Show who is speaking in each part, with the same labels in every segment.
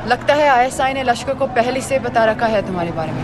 Speaker 1: लगता है आईएसआई ने लश्कर को पहले से बता रखा है तुम्हारे बारे में।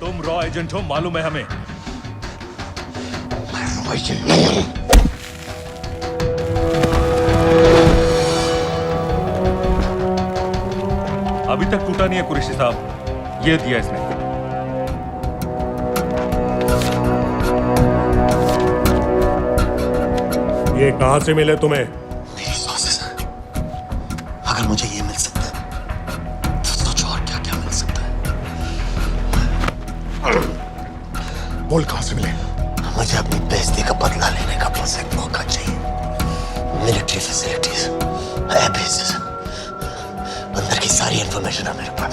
Speaker 2: तुम रॉ एजेंट हो, मालूम है हमें।
Speaker 3: मैं रॉ एजेंट नहीं हूं।
Speaker 2: अभी तक टूटा नहीं है कुरैशी साहब, ये दिया इसने।
Speaker 4: ये कहां से मिले तुम्हें?
Speaker 3: मेरी सॉसेस है। अगर मुझे ये मिल सकता है तो सोचो और क्या क्या मिल सकता है।
Speaker 4: बोल कहां से मिले?
Speaker 3: मुझे अपनी बेइज्जती का बदला लेने का बस एक मौका चाहिए। मिलिट्री फैसिलिटीज, एयर बेसेस, अंदर की सारी इंफॉर्मेशन है मेरे पास।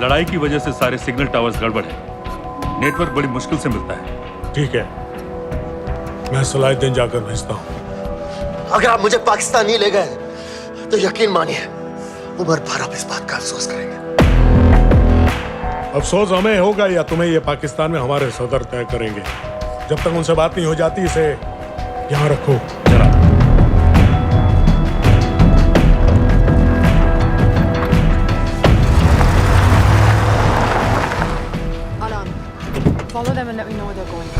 Speaker 2: लड़ाई की वजह से सारे सिग्नल टावर्स गड़बड़ है, नेटवर्क बड़ी मुश्किल से मिलता है।
Speaker 4: ठीक है, मैं सलाहुद्दीन जाकर भेजता हूँ।
Speaker 3: अगर आप मुझे पाकिस्तान नहीं ले गए तो यकीन मानिए उम्र भर आप इस बात का अफसोस करेंगे।
Speaker 4: अफसोस हमें होगा या तुम्हें ये पाकिस्तान में हमारे सदर तय करेंगे। जब तक उनसे बात नहीं हो जाती इसे यहाँ रखो।
Speaker 2: जरा
Speaker 1: Follow them and let me know where they're going.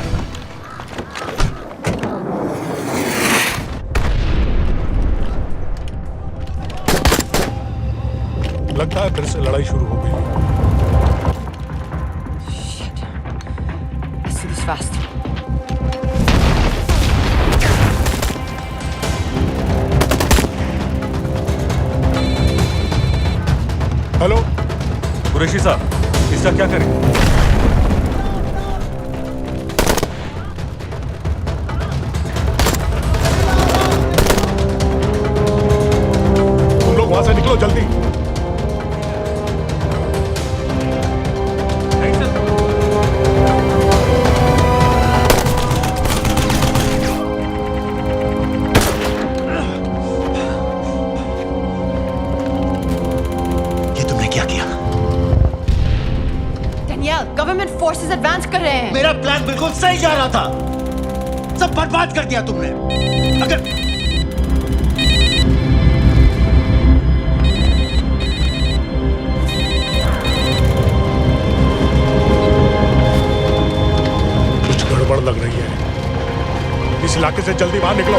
Speaker 4: लगता है फिर से लड़ाई शुरू हो गई।
Speaker 1: Shit. Let's do this fast.
Speaker 4: Hello
Speaker 2: Qureshi साहब, इसका क्या करें?
Speaker 4: वहां से निकलो जल्दी।
Speaker 3: ये तुमने क्या किया?
Speaker 1: Danielle, गवर्नमेंट फोर्सेस एडवांस कर रहे हैं।
Speaker 5: मेरा प्लान बिल्कुल सही जा रहा था, सब बर्बाद कर दिया तुमने। अगर
Speaker 4: गड़बड़ लग रही है, इस इलाके से जल्दी बाहर निकलो।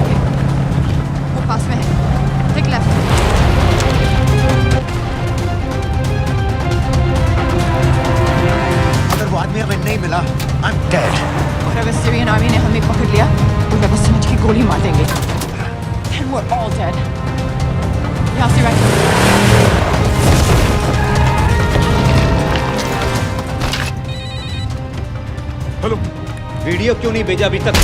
Speaker 1: ओके, वो पास में है। Take left.
Speaker 5: वो आदमी हमें नहीं मिला, I'm dead।
Speaker 1: और अगर सीरियन आर्मी ने हमें पकड़ लिया तो वे बस समझ के गोली मार देंगे। Then we're all dead। यहाँ से राइट।
Speaker 4: हेलो,
Speaker 5: वीडियो क्यों नहीं भेजा अभी तक?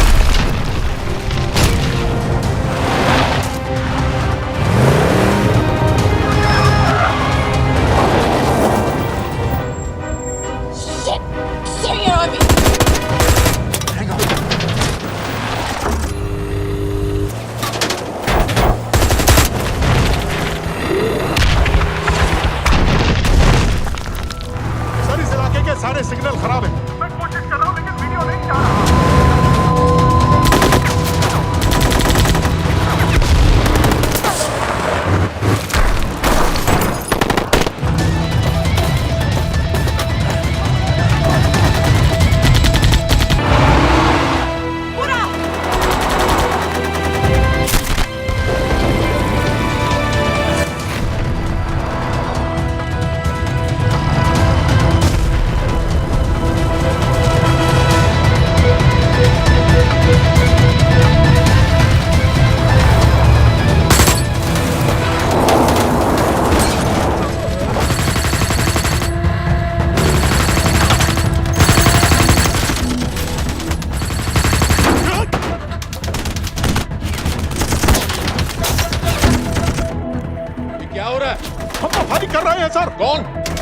Speaker 4: है सर। कौन?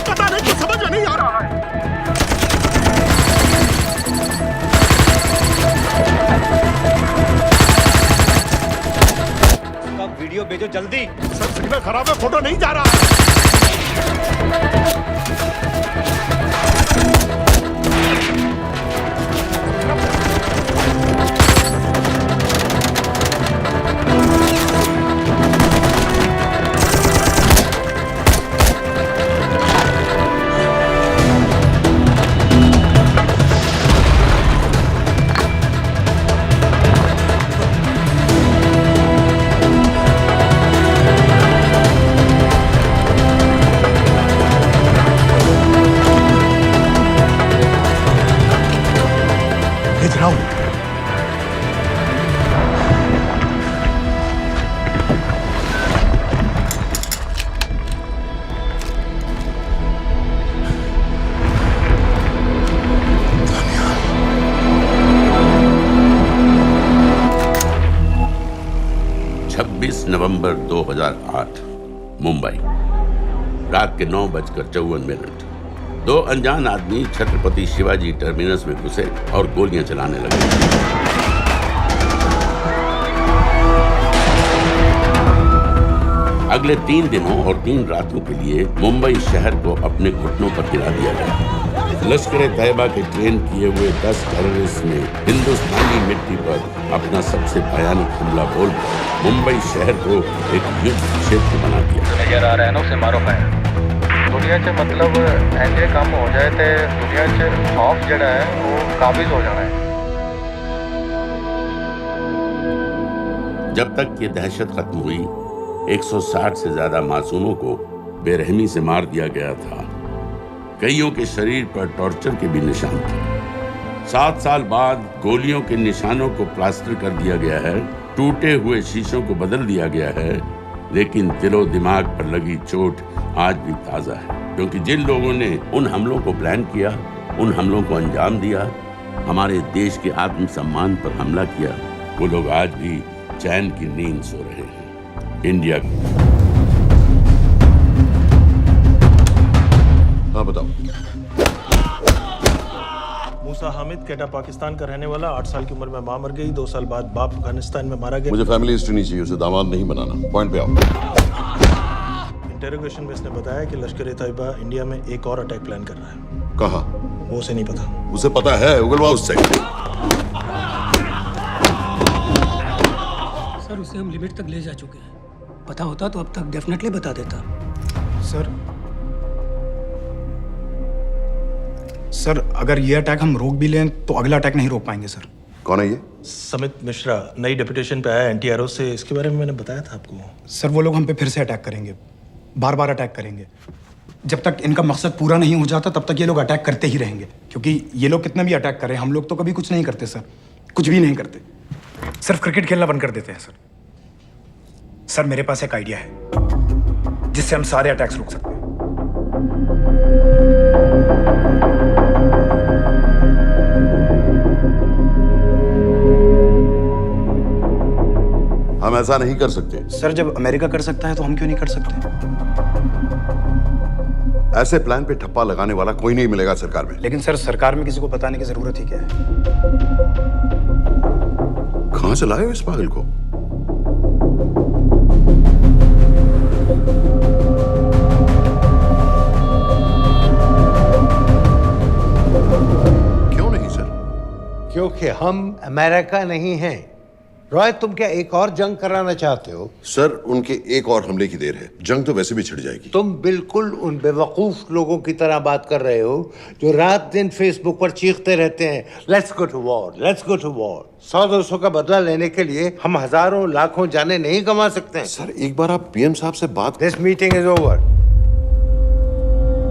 Speaker 4: पता नहीं, कुछ समझ में नहीं आ रहा है।
Speaker 5: वीडियो भेजो जल्दी।
Speaker 4: सर सिग्नल खराब है, फोटो नहीं जा रहा है। भेज रहा हूं।
Speaker 6: नवंबर 2008 मुंबई, रात के 9:54। दो अनजान आदमी छत्रपति शिवाजी टर्मिनस में घुसे और गोलियां चलाने लगे। अगले 3 दिनों और 3 रातों के लिए मुंबई शहर को अपने घुटनों पर गिरा दिया गया। लश्कर-ए-तैयबा के ट्रेन किए हुए 10 टेररिस्ट ने हिंदुस्तानी मिट्टी पर अपना सबसे भयानक हमला बोलकर मुंबई शहर को एक युद्ध क्षेत्र बना दिया।
Speaker 7: नजर आ रहा है ना, उसे मारो है। दुनिया च मतलब ऐसे काम हो जाए तो दुनिया च खौफ जड़ा है वो काबिज हो जाना है।
Speaker 6: जब तक ये दहशत खत्म हुई, 160 से ज्यादा मासूमों को बेरहमी से मार दिया गया था। कईयों के शरीर पर टॉर्चर के भी निशान थे। 7 साल बाद गोलियों के निशानों को प्लास्टर कर दिया गया है, टूटे हुए शीशों को बदल दिया गया है, लेकिन दिलो दिमाग पर लगी चोट आज भी ताजा है। क्योंकि जिन लोगों ने उन हमलों को प्लान किया, उन हमलों को अंजाम दिया, हमारे देश के आत्मसम्मान पर हमला किया, वो लोग आज भी चैन की नींद सो रहे हैं। इंडिया।
Speaker 8: हाँ बताओ।
Speaker 9: मूसा हामिद, कैटा पाकिस्तान का रहने वाला, 8 साल की उम्र में मां मर गई, 2 साल बाद बाप अफगानिस्तान में मारा गया।
Speaker 8: मुझे फैमिली हिस्ट्री नहीं चाहिए, उसे दामाद नहीं बनाना। पॉइंट पे आओ।
Speaker 9: इंटरोगेशन में इसने बताया कि लश्कर-ए-तैयबा इंडिया में एक और अटैक प्लान कर रहा है।
Speaker 8: कहाँ?
Speaker 9: वो उसे नहीं पता।
Speaker 8: उसे पता है, उगलवा उससे।
Speaker 10: सर उसे हम लिमिट तक ले जा चुके हैं। पता होता तो अब तक डेफिनेटली बता देता।
Speaker 11: सर अगर ये अटैक हम रोक भी लें तो अगला अटैक नहीं रोक पाएंगे सर।
Speaker 8: कौन है ये?
Speaker 9: समित मिश्रा, नई डेपुटेशन पे आया एनटीआरओ से। इसके बारे में मैंने बताया था आपको।
Speaker 11: सर वो लोग हम पे फिर से अटैक करेंगे, बार बार अटैक करेंगे। जब तक इनका मकसद पूरा नहीं हो जाता तब तक ये लोग अटैक करते ही रहेंगे। क्योंकि ये लोग कितना भी अटैक करें, हम लोग तो कभी कुछ नहीं करते सर, कुछ भी नहीं करते। सिर्फ क्रिकेट खेलना बंद कर देते हैं सर। सर मेरे पास एक आइडिया है जिससे हम सारे अटैक्स रोक सकते हैं।
Speaker 8: हम ऐसा नहीं कर सकते।
Speaker 11: सर जब अमेरिका कर सकता है तो हम क्यों नहीं कर सकते?
Speaker 8: ऐसे प्लान पे ठप्पा लगाने वाला कोई नहीं मिलेगा सरकार में।
Speaker 11: लेकिन सर सरकार में किसी को बताने की जरूरत ही क्या है?
Speaker 8: कहां से लाए हो इस पागल को? क्यों नहीं सर?
Speaker 12: क्योंकि हम अमेरिका नहीं हैं। रॉय, तुम क्या एक और जंग कराना चाहते हो?
Speaker 8: सर उनके एक और हमले की देर है, जंग तो वैसे भी छिड़ जाएगी।
Speaker 12: तुम बिल्कुल उन बेवकूफ लोगों की तरह बात कर रहे हो जो रात दिन फेसबुक पर चीखते रहते हैं, let's go to war, let's go to war. 100-200 का बदला लेने के लिए हम हजारों लाखों जाने नहीं कमा सकते हैं।
Speaker 8: सर एक बार आप पीएम साहब से बात।
Speaker 12: This meeting is over.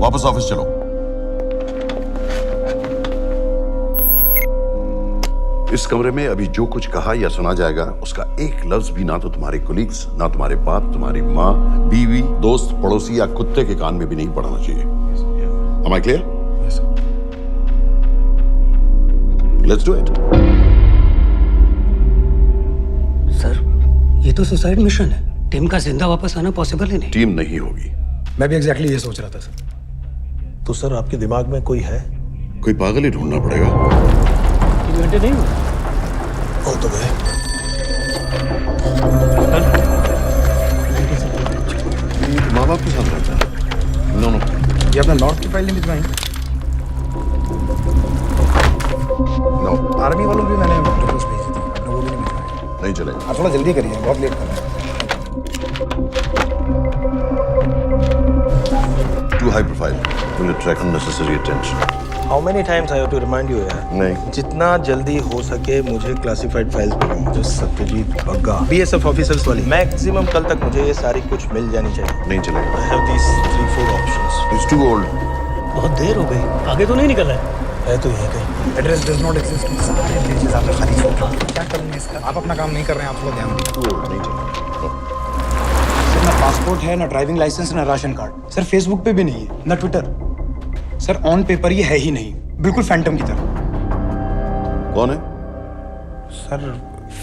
Speaker 8: वापस ऑफिस चलो। इस कमरे में अभी जो कुछ कहा या सुना जाएगा उसका एक लफ्ज भी ना तो तुम्हारे कोलीग्स, ना तुम्हारे बाप, तुम्हारी माँ, बीवी, दोस्त, पड़ोसी या कुत्ते के कान में भी नहीं पड़ना चाहिए। Am I clear?
Speaker 11: Yes, sir.
Speaker 8: Let's do it.
Speaker 10: Sir ये तो सुसाइड मिशन है। टीम का जिंदा वापस आना पॉसिबल ही नहीं।
Speaker 8: टीम नहीं होगी,
Speaker 11: मैं भी एग्जैक्टली ये सोच रहा था सर।
Speaker 9: तो सर आपके दिमाग में कोई है?
Speaker 8: कोई पागल ही ढूंढना पड़ेगा।
Speaker 10: 3 घंटे नहीं हुए?
Speaker 9: हो तो गए।
Speaker 8: माँ बाप के साथ रहता है? नो
Speaker 11: ये अपना नॉर्थ की फाइल नहीं भिजवाई?
Speaker 8: नो।
Speaker 11: आर्मी वालों भी मैंने रिक्वेस्ट भेजी थी, आपने वो भी नहीं भिजवाई।
Speaker 8: नहीं चलेगा।
Speaker 11: आप थोड़ा जल्दी करिए, बहुत लेट कर रहे हैं।
Speaker 8: Too high profile. Will attract unnecessary attention.
Speaker 9: How many times I have to remind you यार?
Speaker 8: नहीं।
Speaker 9: जितना जल्दी हो सके मुझे क्लासिफाइड फाइल्स भेजो। जो सत्यजीत बग्गा BSF ऑफिसर्स वाली मैक्सिमम कल तक मुझे ये सारी कुछ मिल जानी चाहिए।
Speaker 8: नहीं चलेगा।
Speaker 9: I have these 3-4 options.
Speaker 8: It's too old.
Speaker 10: बहुत देर हो गई, आगे तो नहीं निकला
Speaker 9: है तो यही कहीं।
Speaker 11: Address does not exist. सारे पेजेस आपने खाली छोड़ दिए। क्या करूँगा इसका? आप अपना काम नहीं कर रहे हैं, आप थोड़ा ध्यान दीजिए।
Speaker 8: Too old. नहीं चलेगा।
Speaker 11: सर ना पासपोर्ट है, ना ड्राइविंग लाइसेंस, ना राशन कार्ड। सर फेसबुक पे भी नहीं है, ना ट्विटर। सर ऑन पेपर ये है ही नहीं, बिल्कुल फैंटम की तरह।
Speaker 8: कौन है?
Speaker 11: Sir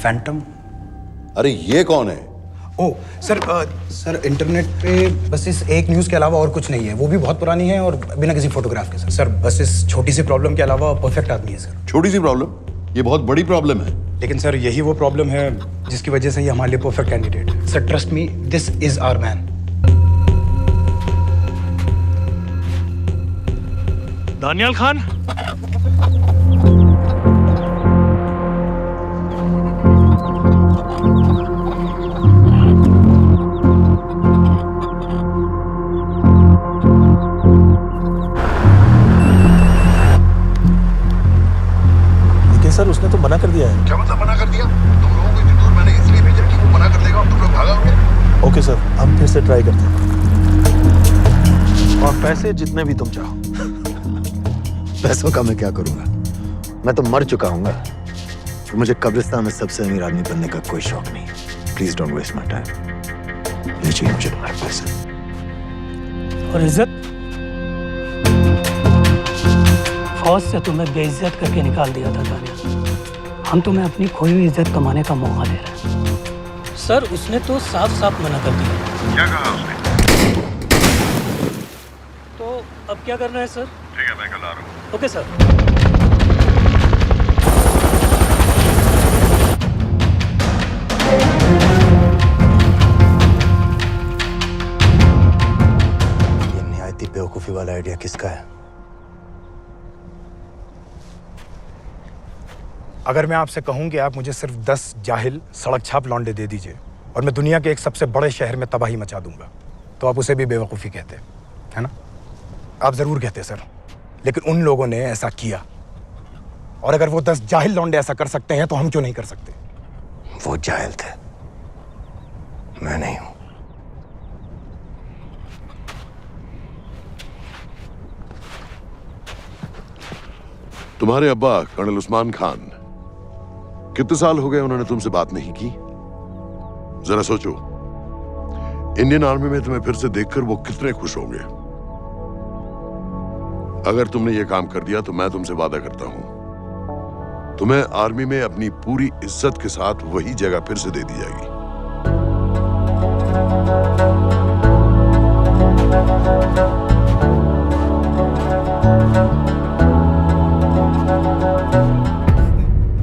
Speaker 11: Phantom?
Speaker 8: अरे ये कौन है?
Speaker 11: ओ सर सर इंटरनेट पे बस इस एक न्यूज़ के अलावा और कुछ नहीं है, वो भी बहुत पुरानी है और बिना किसी फोटोग्राफ के। सर बस इस छोटी सी प्रॉब्लम के अलावा परफेक्ट आदमी है सर।
Speaker 8: छोटी सी प्रॉब्लम? ये बहुत बड़ी प्रॉब्लम है।
Speaker 11: लेकिन सर यही वो प्रॉब्लम है जिसकी वजह से ये हमारे लिए परफेक्ट कैंडिडेट है। Sir trust me, this is our man.
Speaker 9: Daniyal Khan. लेकिन सर उसने तो मना कर दिया है।
Speaker 8: क्या मतलब मना कर दिया? तुम लोगों को इतनी दूर मैंने इसलिए भेजा कि वो मना कर देगा और तुम लोग भागोगे।
Speaker 9: ओके सर, हम फिर से ट्राई करते हैं। और पैसे जितने भी तुम चाहो।
Speaker 3: पैसों का मैं क्या करूंगा? मैं तो मर चुका हूंगा। तो मुझे कब्रिस्तान में सबसे अमीर आदमी बनने का कोई शौक नहीं। Please don't waste my time. ये चाहिए मुझे तुम्हारे पैसे।
Speaker 10: और इज्जत? फौज से तुम्हें बेइज्जत करके निकाल दिया था दानियाल। हम तुम्हें अपनी खोई हुई इज्जत कमाने का मौका दे रहे हैं। सर उसने तो साफ साफ मना कर दिया।
Speaker 8: क्या कहा उसने?
Speaker 10: तो अब क्या करना है सर?
Speaker 8: ठीक है, मैं कल आ रहा हूँ।
Speaker 10: Okay sir.
Speaker 3: ये निहायती बेवकूफी वाला आइडिया किसका है?
Speaker 11: अगर मैं आपसे कहूं कि आप मुझे सिर्फ 10 जाहिल सड़क छाप लौंडे दे दीजिए और मैं दुनिया के एक सबसे बड़े शहर में तबाही मचा दूंगा, तो आप उसे भी बेवकूफ़ी कहते, है ना? आप ज़रूर कहते सर, लेकिन उन लोगों ने ऐसा किया। और अगर वो 10 जाहिल लौंडे ऐसा कर सकते हैं तो हम क्यों नहीं कर सकते?
Speaker 3: वो जाहिल थे, मैं नहीं हूं।
Speaker 8: तुम्हारे अब्बा कर्नल उस्मान खान, कितने साल हो गए उन्होंने तुमसे बात नहीं की? जरा सोचो, इंडियन आर्मी में तुम्हें फिर से देखकर वो कितने खुश होंगे। अगर तुमने ये काम कर दिया तो मैं तुमसे वादा करता हूं, तुम्हें आर्मी में अपनी पूरी इज्जत के साथ वही जगह फिर से दे दी जाएगी।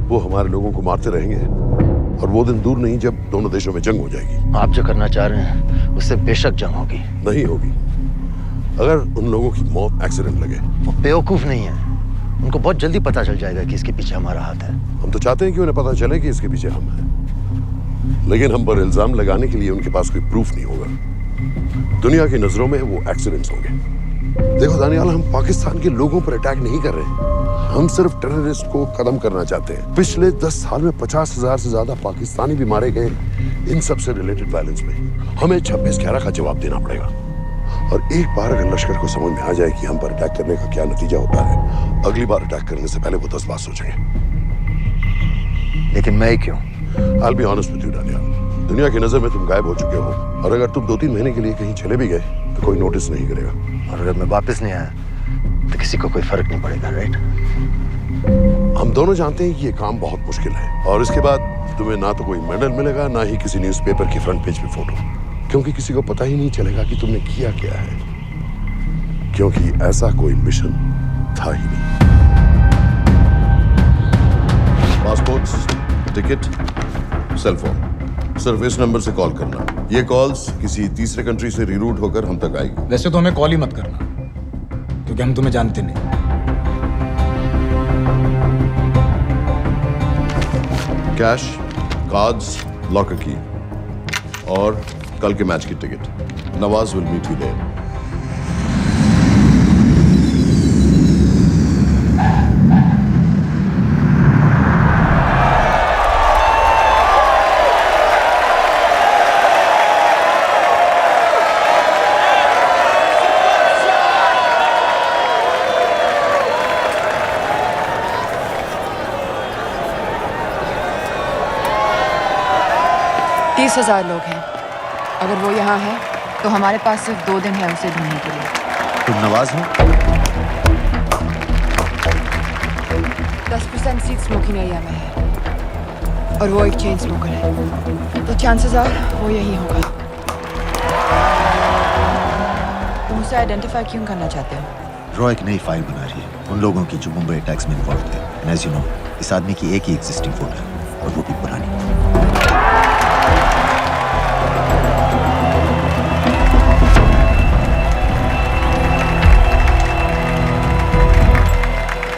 Speaker 8: वो हमारे लोगों को मारते रहेंगे और वो दिन दूर नहीं जब दोनों देशों में जंग हो जाएगी।
Speaker 3: आप जो करना चाह रहे हैं उससे बेशक जंग होगी।
Speaker 8: नहीं होगी। अगर उन लोगों की मौत एक्सीडेंट लगे।
Speaker 3: वो बेवकूफ नहीं है, उनको बहुत जल्दी पता चल जाएगा कि इसके पीछे हमारा हाथ है।
Speaker 8: हम तो चाहते हैं कि उन्हें पता चले कि इसके पीछे हम हैं, लेकिन हम पर इल्जाम लगाने के लिए उनके पास कोई प्रूफ नहीं होगा। दुनिया की नजरों में वो एक्सीडेंट्स होंगे। देखो दानियाल, हम पाकिस्तान के लोगों पर अटैक नहीं कर रहे, हम सिर्फ टेररिस्ट को खत्म करना चाहते हैं। पिछले 10 साल में 50,000 से ज्यादा पाकिस्तानी भी मारे गए इन सब से रिलेटेड वायलेंस में। हमें 26/11 का जवाब देना पड़ेगा। और एक बार अगर लश्कर को समझ में आ जाए कि हम पर अटैक करने का क्या नतीजा होता है, अगली बार अटैक करने से पहले वो 10 बार सोचेंगे।
Speaker 3: लेकिन मैं क्यों?
Speaker 8: I'll be honest with you, Daniyal, दुनिया की नजर में तुम गायब हो चुके हो, और अगर तुम 2-3 महीने के लिए कहीं चले भी गए तो कोई नोटिस नहीं करेगा।
Speaker 3: और अगर मैं वापस नहीं आया तो किसी को कोई फर्क नहीं पड़ेगा, राइट?
Speaker 8: हम दोनों जानते हैं कि ये काम बहुत मुश्किल है, और इसके बाद तुम्हें ना तो कोई मेडल मिलेगा, ना ही किसी न्यूज़पेपर की फ्रंट पेज पे फोटो। क्योंकि किसी को पता ही नहीं चलेगा कि तुमने किया क्या है, क्योंकि ऐसा कोई मिशन था ही नहीं। पासपोर्ट्स, टिकट, सेलफोन, सिर्फ इस नंबर से कॉल करना। ये कॉल्स किसी तीसरे कंट्री से रीरूट होकर हम तक आएगी।
Speaker 11: वैसे तो हमें कॉल ही मत करना, क्योंकि हम तुम्हें जानते नहीं।
Speaker 8: कैश, कार्ड्स, लॉकर की और कल के मैच की टिकट। Nawaz will meet you there.
Speaker 1: तीस 30,000 लोग हैं। अगर वो यहाँ है तो हमारे पास सिर्फ 2 दिन है उसे ढूंढने के लिए।
Speaker 3: तुम नवाज हो?
Speaker 1: 10% सीट स्मोकिंग एरिया में है और वो एक चेन स्मोकर है, तो चांसेस आर वो यही होगा। तुम उसे आइडेंटिफाई क्यों करना चाहते हो?
Speaker 3: रॉ एक नई फाइल बना रही है उन लोगों की जो मुंबई अटैक्स में इन्वॉल्व थे। एंड एज यू नो, इस आदमी की एक ही एग्जिस्टिंग फोटो है और वो भी पुरानी।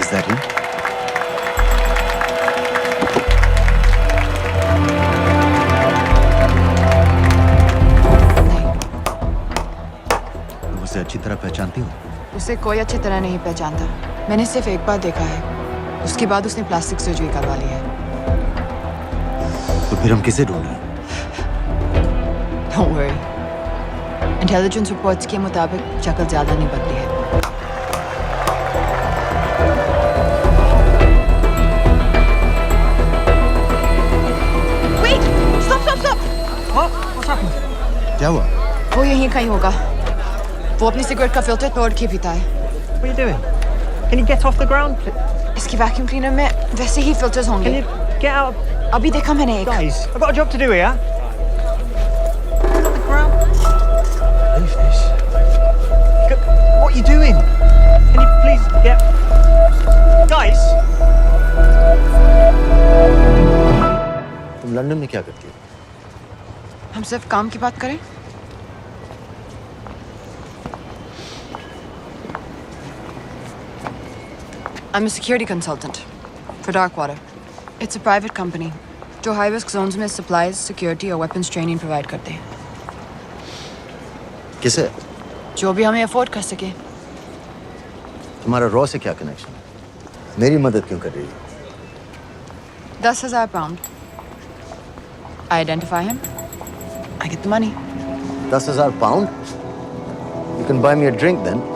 Speaker 3: Is that him? तुम उसे अच्छी तरह पहचानती हो?
Speaker 1: उसे कोई अच्छी तरह नहीं पहचानता। मैंने सिर्फ एक बार देखा है, उसके बाद उसने प्लास्टिक सर्जरी करवा ली है।
Speaker 3: तो फिर हम किसे ढूंढ रहे हैं?
Speaker 1: Don't worry. इंटेलिजेंस रिपोर्ट्स के मुताबिक शक्ल ज्यादा नहीं बदली है। Wait! Stop!
Speaker 5: What's happened?
Speaker 3: क्या हुआ?
Speaker 1: वो यहीं कहीं होगा। वो अपनी सिगरेट का फिल्टर तोड़ के पीता है।
Speaker 5: What are you doing? Can you get off the ground?
Speaker 1: इसकी वैक्यूम क्लीनर में वैसे ही फिल्टर्स होंगे।
Speaker 5: Can you get out?
Speaker 1: अभी देखा मैंने एक।
Speaker 5: Guys, I've got a job to do here. The ground. Leave this. What are you doing? Can you please get... Guys!
Speaker 3: तुम London में क्या करती हो?
Speaker 1: हम सिर्फ काम की बात करें? I'm a security consultant for Darkwater. It's a private company जो high risk zones में supplies, security और weapons training provide करते हैं।
Speaker 3: किसे?
Speaker 1: जो भी हमें afford कर सके।
Speaker 3: तुम्हारा रॉ से क्या कनेक्शन है? मेरी मदद क्यों कर रही है?
Speaker 1: 10,000 pound. I identify him. I get the money.
Speaker 3: 10,000 pound? You can buy me a drink then.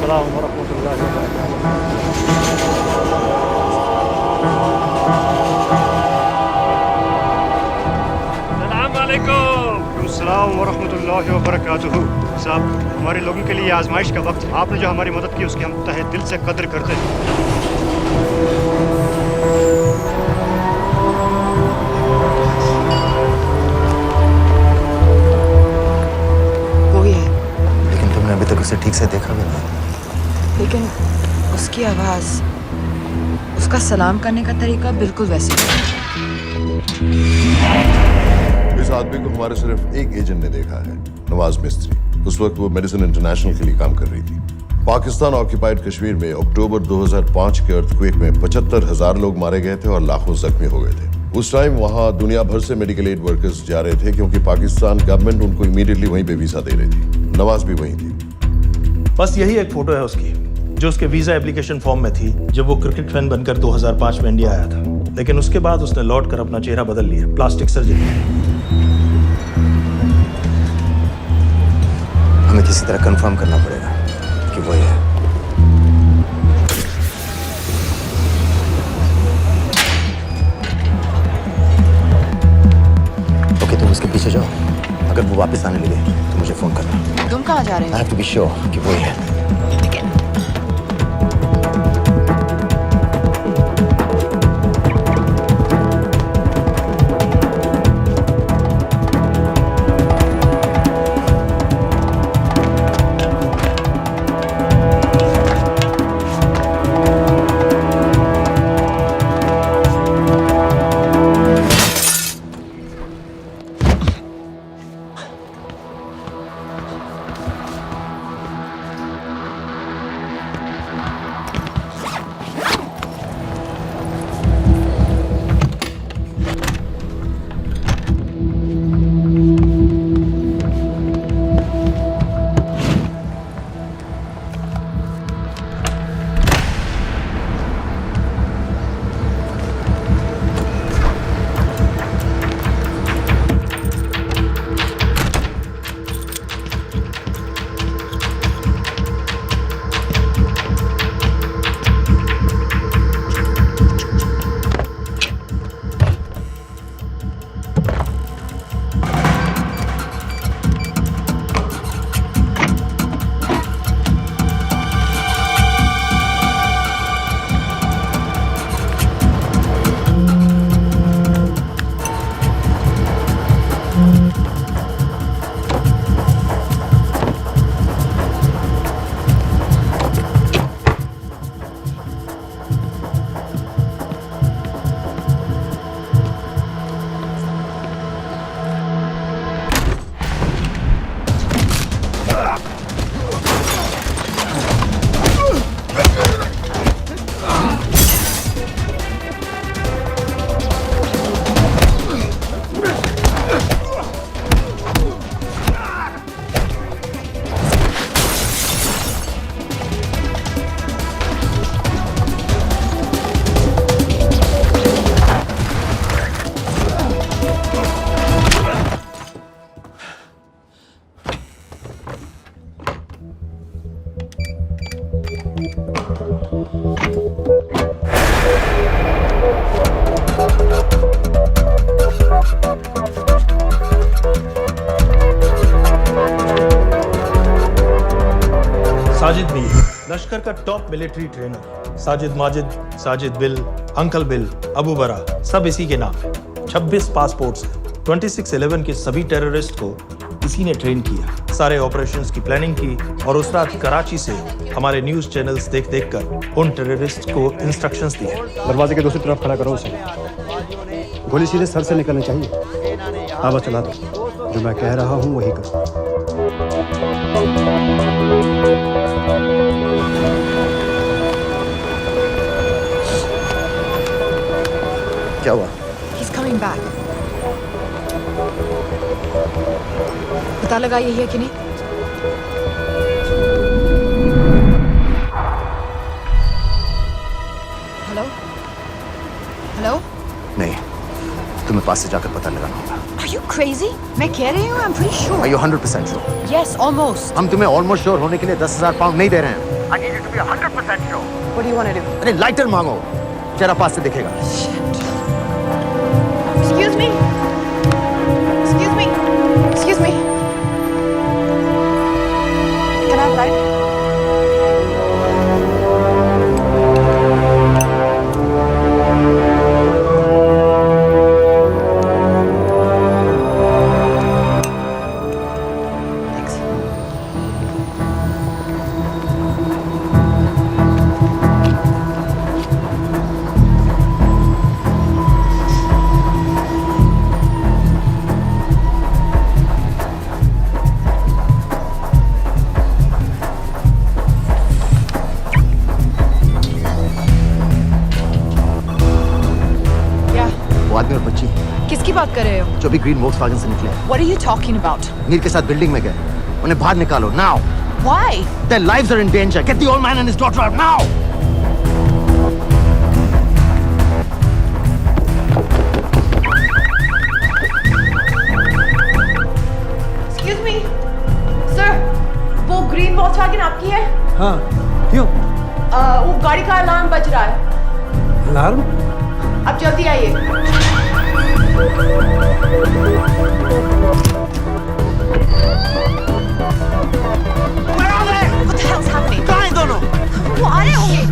Speaker 5: अस्सलाम वरहमतुल्लाहि वबरकातुहू। साहब, हमारे लोगों के लिए आजमाइश का वक्त, आपने जो हमारी मदद की उसकी हम तहे दिल से कद्र करते हैं।
Speaker 1: वो ही है,
Speaker 3: लेकिन तुमने अभी तक उसे ठीक से देखा भी नहीं।
Speaker 1: लेकिन उसकी आवाज, उसका सलाम करने का तरीका बिल्कुल वैसे ही है।
Speaker 8: इस आदमी को हमारे सिर्फ एक एजेंट ने देखा है, नवाज मिस्त्री। उस वक्त वो मेडिसिन इंटरनेशनल के लिए काम कर रही थी। पाकिस्तान ऑक्यूपाइड कश्मीर में अक्टूबर 2005 के अर्थक्वेक में 75,000 लोग मारे गए थे और लाखों जख्मी हो गए थे। उस टाइम वहां दुनिया भर से मेडिकल एड वर्कर्स जा रहे थे क्योंकि पाकिस्तान गवर्नमेंट उनको इमीडिएटली वहीं पे वीजा दे रही थी। नवाज भी वहीं थी।
Speaker 9: बस यही एक फोटो है उसकी, जो उसके वीजा एप्लीकेशन फॉर्म में थी जब वो क्रिकेट फैन बनकर 2005 में इंडिया आया था। लेकिन उसके बाद उसने लौट कर अपना चेहरा बदल लिया, प्लास्टिक सर्जरी।
Speaker 3: हमें किसी तरह कंफर्म करना पड़ेगा कि वो है। ओके, तुम उसके पीछे जाओ। अगर वो वापस आने लगे तो मुझे फोन करना।
Speaker 1: तुम कहाँ जा रहे हो?
Speaker 3: I have to be sure कि वो है।
Speaker 9: साजिद मीर, लश्कर का top military trainer. Sajid Majid, Sajid bill, uncle bill, Abu बरा, सब इसी के नाम है। 26 पासपोर्ट्स हैं। 26/11 के सभी टेररिस्ट को इसी ने ट्रेन किया, सारे ऑपरेशंस की प्लानिंग की और उस रात कराची से हमारे न्यूज चैनल्स देख देख कर उन टेररिस्ट को इंस्ट्रक्शंस दिए।
Speaker 5: दरवाजे के दूसरी तरफ खड़ा करो उसे। गोली सीधे सर से निकलनी चाहिए। हाँ बस चला दो, जो मैं कह रहा हूँ वही करो।
Speaker 3: क्या हुआ?
Speaker 1: He's coming back. पता लगा ये है कि नहीं? हेलो? हेलो?
Speaker 3: नहीं, तुम्हें पास से जाकर पता लगाना होगा।
Speaker 1: Are you crazy? मैं कह रही हूँ, I'm pretty sure.
Speaker 3: Are you 100% sure?
Speaker 1: Yes, almost.
Speaker 3: हम तुम्हें ऑलमोस्ट श्योर होने के लिए 10,000 पाउंड नहीं दे रहे हैं। I need you to be 100% sure.
Speaker 1: What do you want to do?
Speaker 3: अरे लाइटर मांगो, चेहरा पास से दिखेगा.
Speaker 1: Excuse me? Excuse me? Excuse me? Can I have light? Thanks. Yeah.
Speaker 3: वो आदमी और बच्ची
Speaker 1: किसकी बात कर रहे हो?
Speaker 3: जो भी ग्रीन वोक्सवैगन से निकले,
Speaker 1: What are you talking about?
Speaker 3: Mir के साथ बिल्डिंग में गए. उन्हें बाहर निकालो now.
Speaker 1: Why?
Speaker 3: Their lives are in danger. Get the old man and his daughter out now.
Speaker 1: Excuse me? Sir, वो ग्रीन वॉक्सवैगन आपकी है?
Speaker 12: हाँ क्यों
Speaker 1: वो गाड़ी का अलार्म बज रहा है.
Speaker 12: अलार्म
Speaker 1: आप जल्दी आइए. What the hell's happening?
Speaker 3: कहाँ हैं दोनों?
Speaker 1: वो आ रहे होंगे.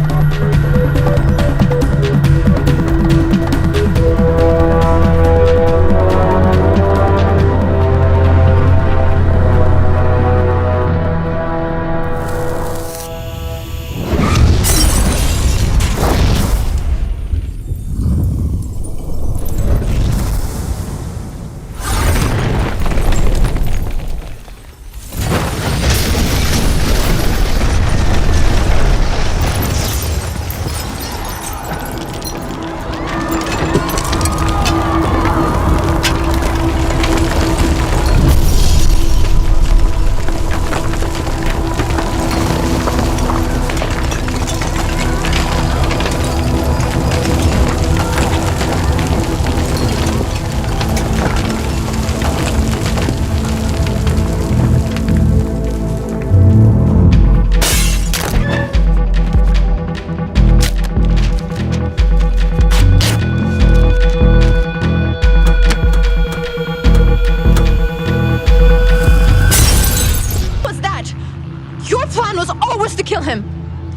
Speaker 1: Your plan was always to kill him.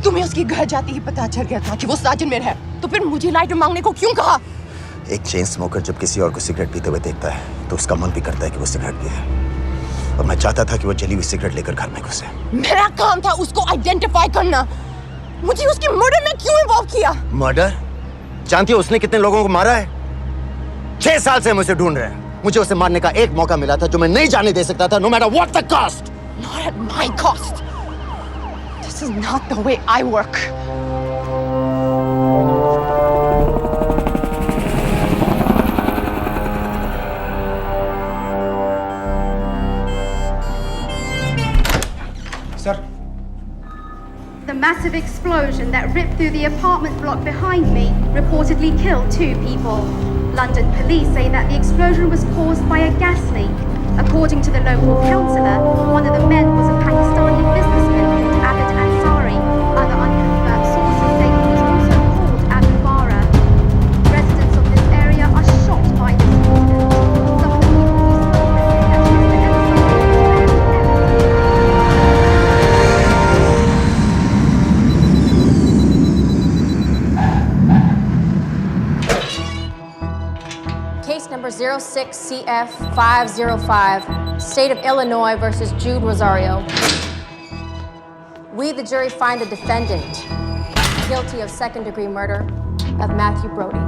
Speaker 1: तुम्हें उसके घर जाते ही पता चल गया था कि वो साजन में है, तो फिर मुझे लाइटर मांगने को क्यों कहा?
Speaker 3: एक चेन स्मोकर जब किसी और को सिगरेट पीते हुए देखता है तो उसका मन भी करता है कि वो सिगरेट पिए, और मैं चाहता था कि वो जली हुई सिगरेट लेकर घर में घुसे.
Speaker 1: मेरा काम था उसको आइडेंटिफाई करना. मुझे उसके मर्डर में क्यों इन्वॉल्व किया?
Speaker 3: मर्डर? जानती हो उसने कितने लोगों को मारा है? 6 साल से हम उसे ढूंढ रहे हैं. मुझे उसे मारने का एक मौका मिला था जो मैं नहीं जाने दे सकता था, no matter what the cost.
Speaker 1: Not at my cost. This is not the way I work.
Speaker 11: Sir.
Speaker 13: The massive explosion that ripped through the apartment block behind me reportedly killed 2 people. London police say that the explosion was caused by a gas leak. According to the local councillor, one of the men was a Pakistani businessman called Abid Ansari. Other unconfirmed sources say he was also called Abu Bara. Residents of this area are shocked by this incident. Some of the people who spoke say that Mr.
Speaker 14: Case number 06CF505, State of Illinois versus Jude Rosario. We, the jury, find the defendant guilty of second-degree murder of Matthew Brody.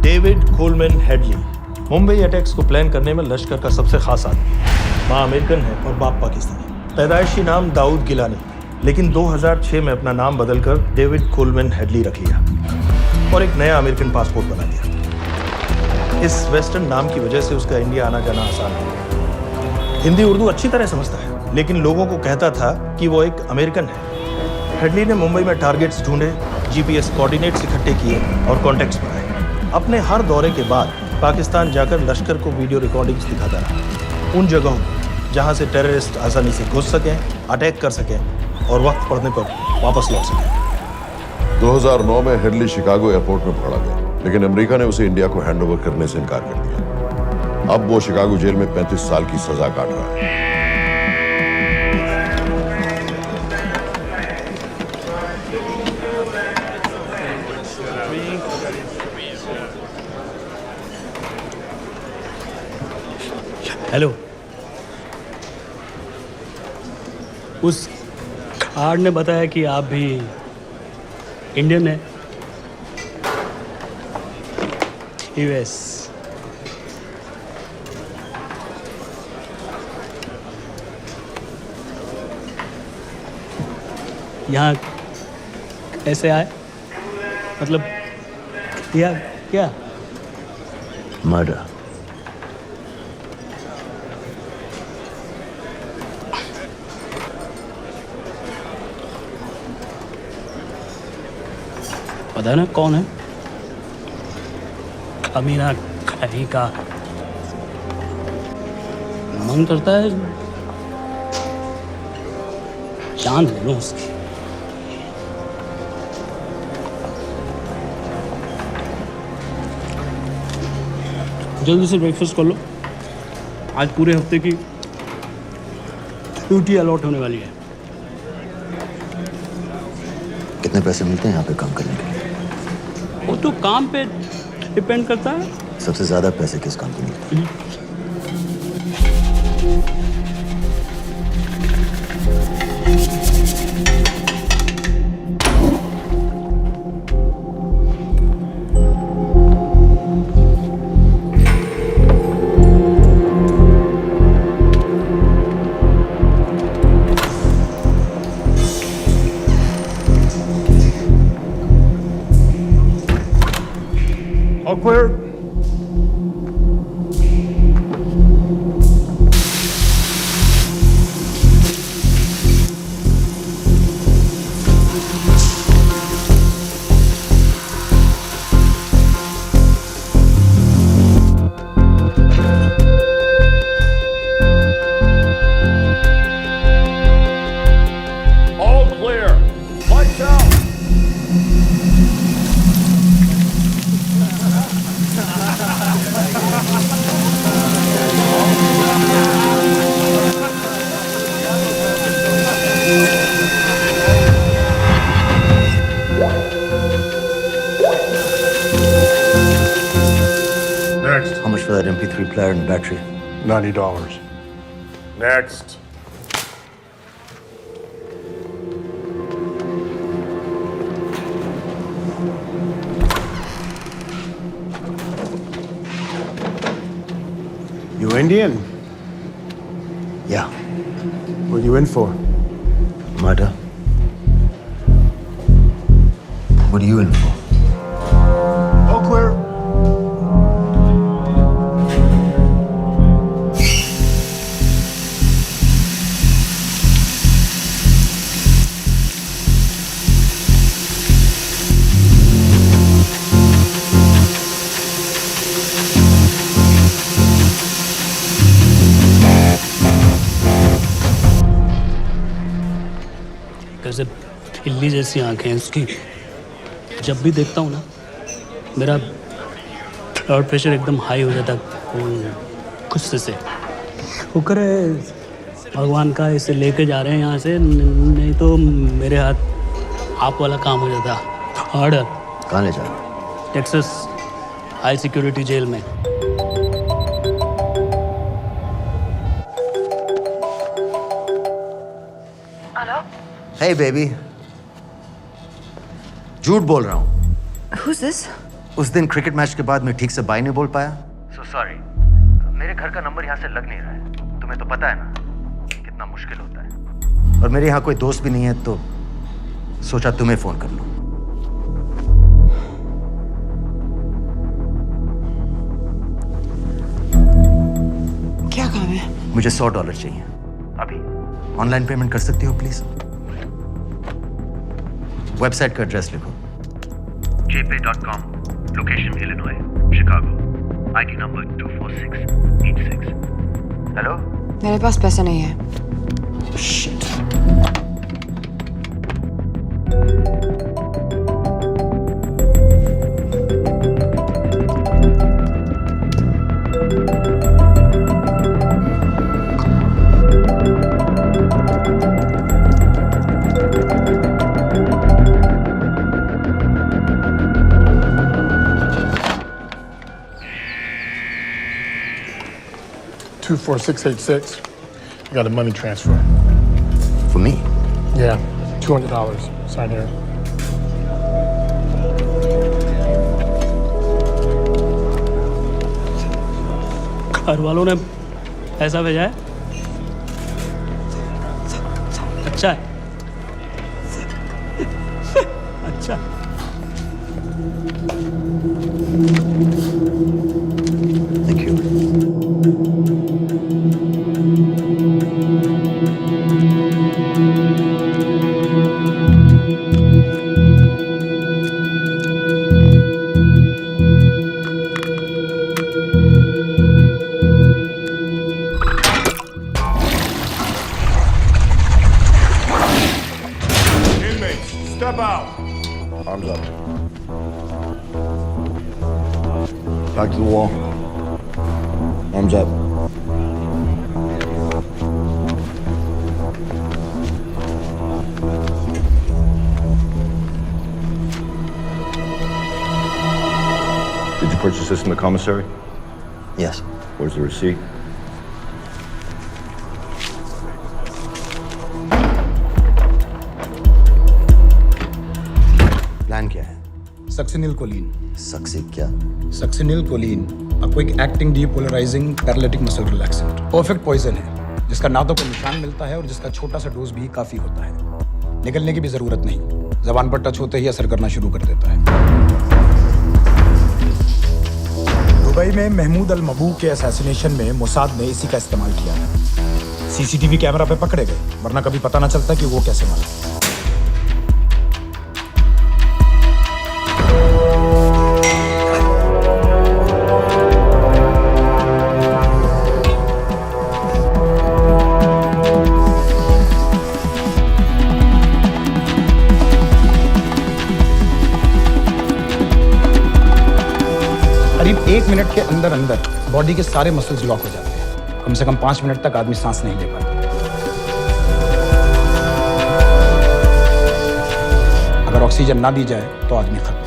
Speaker 9: David Coleman Headley Mumbai attacks को plan करने में लश्कर का सबसे खास आदमी. माँ American है और बाप पाकिस्तानी. पैदाइशी नाम दाऊद गिलानी. लेकिन 2006 में अपना नाम बदलकर डेविड कोलमैन हेडली रख लिया और एक नया अमेरिकन पासपोर्ट बना लिया। इस वेस्टर्न नाम की वजह से उसका इंडिया आना जाना आसान है। हिंदी उर्दू अच्छी तरह समझता है, लेकिन लोगों को कहता था कि वो एक अमेरिकन है। हेडली ने मुंबई में टारगेट्स ढूंढे, जीपीएस कोऑर्डिनेट्स इकट्ठे किए और कॉन्टैक्ट्स बनाए। अपने हर दौरे के बाद पाकिस्तान जाकर लश्कर को वीडियो रिकॉर्डिंग्स दिखाता रहा, उन जगहों जहां से टेररिस्ट आसानी से घुस सकें, अटैक कर सकें और वक्त पड़ने पर वापस लौट सकें।
Speaker 8: 2009 में हेडली शिकागो एयरपोर्ट में पकड़ा गया, लेकिन अमेरिका ने उसे इंडिया को हैंडओवर करने से इनकार कर दिया। अब वो शिकागो जेल में 35 साल की सजा काट रहा है।
Speaker 10: हेलो, उस कार्ड ने बताया कि आप भी इंडियन है। यूएस। यहाँ कैसे आए? मतलब क्या क्या?
Speaker 3: मर्डर।
Speaker 10: पता ना कौन है? अमीना कहीं का। मन करता है जान ले लूं उसकी। जल्दी से ब्रेकफास्ट कर लो, आज पूरे हफ्ते की ड्यूटी अलॉट होने वाली है।
Speaker 3: कितने पैसे मिलते हैं यहाँ पे काम करने के लिए?
Speaker 10: वो तो काम पे डिपेंड करता है।
Speaker 3: सबसे ज्यादा पैसे किस काम पे मिलते हैं?
Speaker 4: All clear?
Speaker 6: All clear. Lights out.
Speaker 4: Next.
Speaker 3: How much for that MP3 player and battery?
Speaker 4: $90. Next.
Speaker 15: You Indian?
Speaker 3: Yeah.
Speaker 15: What are you in for?
Speaker 3: Murder. What are you in for?
Speaker 4: All clear.
Speaker 10: कैसे बिल्ली जैसी आंखें हैं उसकी। जब भी देखता हूँ ना, मेरा ब्लड प्रेशर एकदम हाई हो जाता है गुस्से से। शुक्र है भगवान का इसे लेके जा रहे हैं यहाँ से, नहीं तो मेरे हाथ आप वाला काम हो जाता। ऑर्डर।
Speaker 3: कहाँ ले जा रहे हो?
Speaker 10: टेक्सास हाई सिक्योरिटी जेल में।
Speaker 3: Hey baby. झूठ बोल रहा हूँ।
Speaker 1: Who's this?
Speaker 3: उस दिन क्रिकेट मैच के बाद मैं ठीक से बाय नहीं बोल पाया।
Speaker 5: So sorry. मेरे घर का नंबर यहाँ से लग नहीं रहा है। तुम्हें तो पता है ना कितना मुश्किल होता है।
Speaker 3: और मेरे यहाँ कोई दोस्त भी नहीं है, तो सोचा तुम्हें फोन कर लूं।
Speaker 1: क्या काम है?
Speaker 3: मुझे $100 चाहिए अभी। ऑनलाइन पेमेंट कर सकती हो प्लीज? वेबसाइट का एड्रेस लिखो।
Speaker 16: jpay.com, location Illinois, Chicago, ID number 24686.
Speaker 3: Hello?
Speaker 1: मेरे पास पैसे नहीं है।
Speaker 3: Shit.
Speaker 4: $24686. I got a money transfer.
Speaker 3: For me?
Speaker 4: Yeah, $200. Sign here.
Speaker 10: घर वालों ने पैसा भेजा है? अच्छा है, अच्छा।
Speaker 3: Thank you.
Speaker 4: Inmates, step out.
Speaker 8: Arms up. Back to the wall. Arms up. Did you purchase this in the commissary?
Speaker 3: Yes.
Speaker 8: Where's the receipt?
Speaker 3: Plan क्या है?
Speaker 11: Succinylcholine.
Speaker 3: सक्सी क्या?
Speaker 11: Succinylcholine, a quick acting depolarizing paralytic muscle relaxant. Perfect poison है, जिसका ना तो कोई निशान मिलता है और जिसका छोटा सा डोज भी काफी होता है। निकलने की भी जरूरत नहीं, जबान पर टच होते ही असर करना शुरू कर देता है। दुबई में महमूद अल मबू के असैसिनेशन में मोसाद ने इसी का इस्तेमाल किया है। सीसीटीवी कैमरा पे पकड़े गए, वरना कभी पता ना चलता कि वो कैसे मारा। करीब 1 मिनट के अंदर अंदर बॉडी के सारे मसल्स लॉक हो जाते हैं। कम से कम 5 मिनट तक आदमी सांस नहीं ले पाता। अगर ऑक्सीजन ना दी जाए तो आदमी खत्म।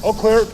Speaker 4: All clear.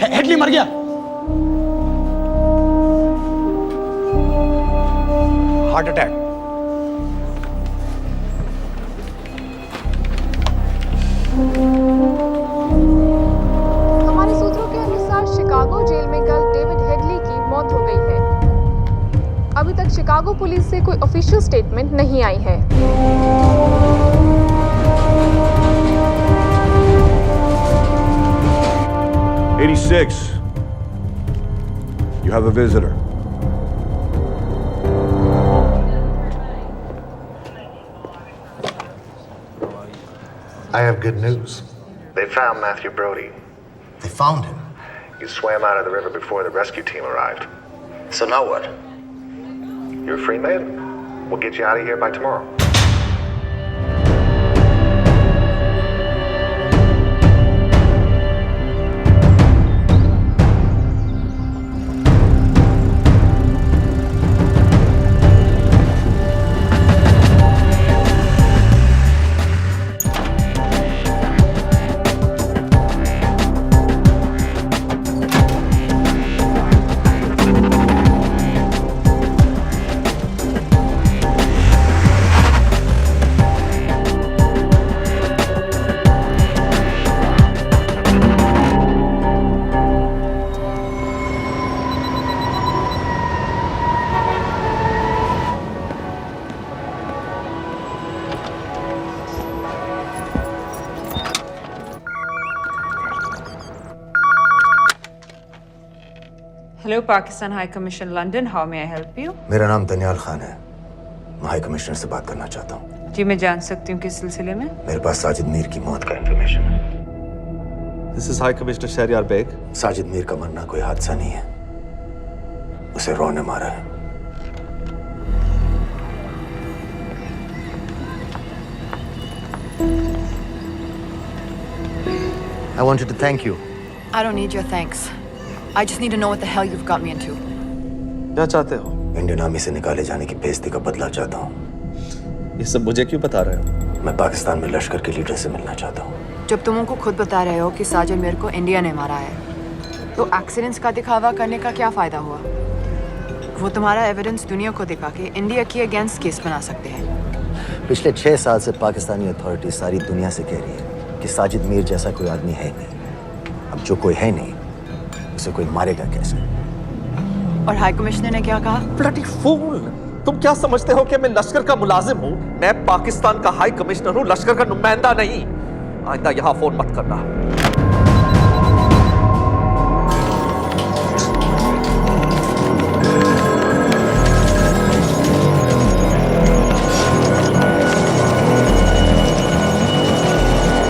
Speaker 11: हेडली मर गया। Heart attack.
Speaker 14: हमारे सूत्रों के अनुसार शिकागो जेल में कल डेविड हेडली की मौत हो गई है। अभी तक शिकागो पुलिस से कोई ऑफिशियल स्टेटमेंट नहीं आई है।
Speaker 15: 86. You have a visitor.
Speaker 17: I have good news. They found Matthew Brody.
Speaker 3: They found him.
Speaker 17: He swam out of the river before the rescue team arrived.
Speaker 3: So now what?
Speaker 17: You're a free man. We'll get you out of here by tomorrow.
Speaker 1: Hello, Pakistan High Commission, London. How may I help you?
Speaker 3: मेरा नाम दनियाल खान है। मैं high commissioner से बात करना चाहता हूँ।
Speaker 1: जी मैं जान सकती हूँ किस सिलसिले में?
Speaker 3: मेरे पास साजिद मीर की मौत का इंफॉर्मेशन है।
Speaker 15: This is High Commissioner Shahryar Beg.
Speaker 3: Sajid Mir का मरना कोई हादसा नहीं है। उसे रॉ ने मारा है। I wanted to thank you.
Speaker 1: I don't need your thanks. I just need to know what the hell you've got me into.
Speaker 15: क्या चाहते हो?
Speaker 3: इंडियन आर्मी से निकाले जाने की बेइज्जती का बदला चाहता हूँ।
Speaker 15: ये सब मुझे क्यों बता रहे हो?
Speaker 3: मैं पाकिस्तान में लश्कर के लीडर से मिलना चाहता हूँ।
Speaker 1: जब तुम उनको खुद बता रहे हो कि साजिद मीर को इंडिया ने मारा है, तो एक्सीडेंट्स का दिखावा करने का क्या फायदा हुआ? वो तुम्हारा एविडेंस दुनिया को दिखा के इंडिया की अगेंस्ट केस बना सकते हैं।
Speaker 3: पिछले 6 साल से पाकिस्तानी अथॉरिटी सारी दुनिया से कह रही है कि साजिद मीर जैसा कोई आदमी है नहीं। अब जो कोई है नहीं, उसे कोई मारेगा कैसे?
Speaker 1: और हाई कमिश्नर ने क्या कहा?
Speaker 15: Bloody fool! तुम क्या समझते हो कि मैं लश्कर का मुलाजिम हूँ? मैं पाकिस्तान का हाई कमिश्नर हूँ, लश्कर का नुमाइंदा नहीं। आइंदा यहाँ फोन मत करना।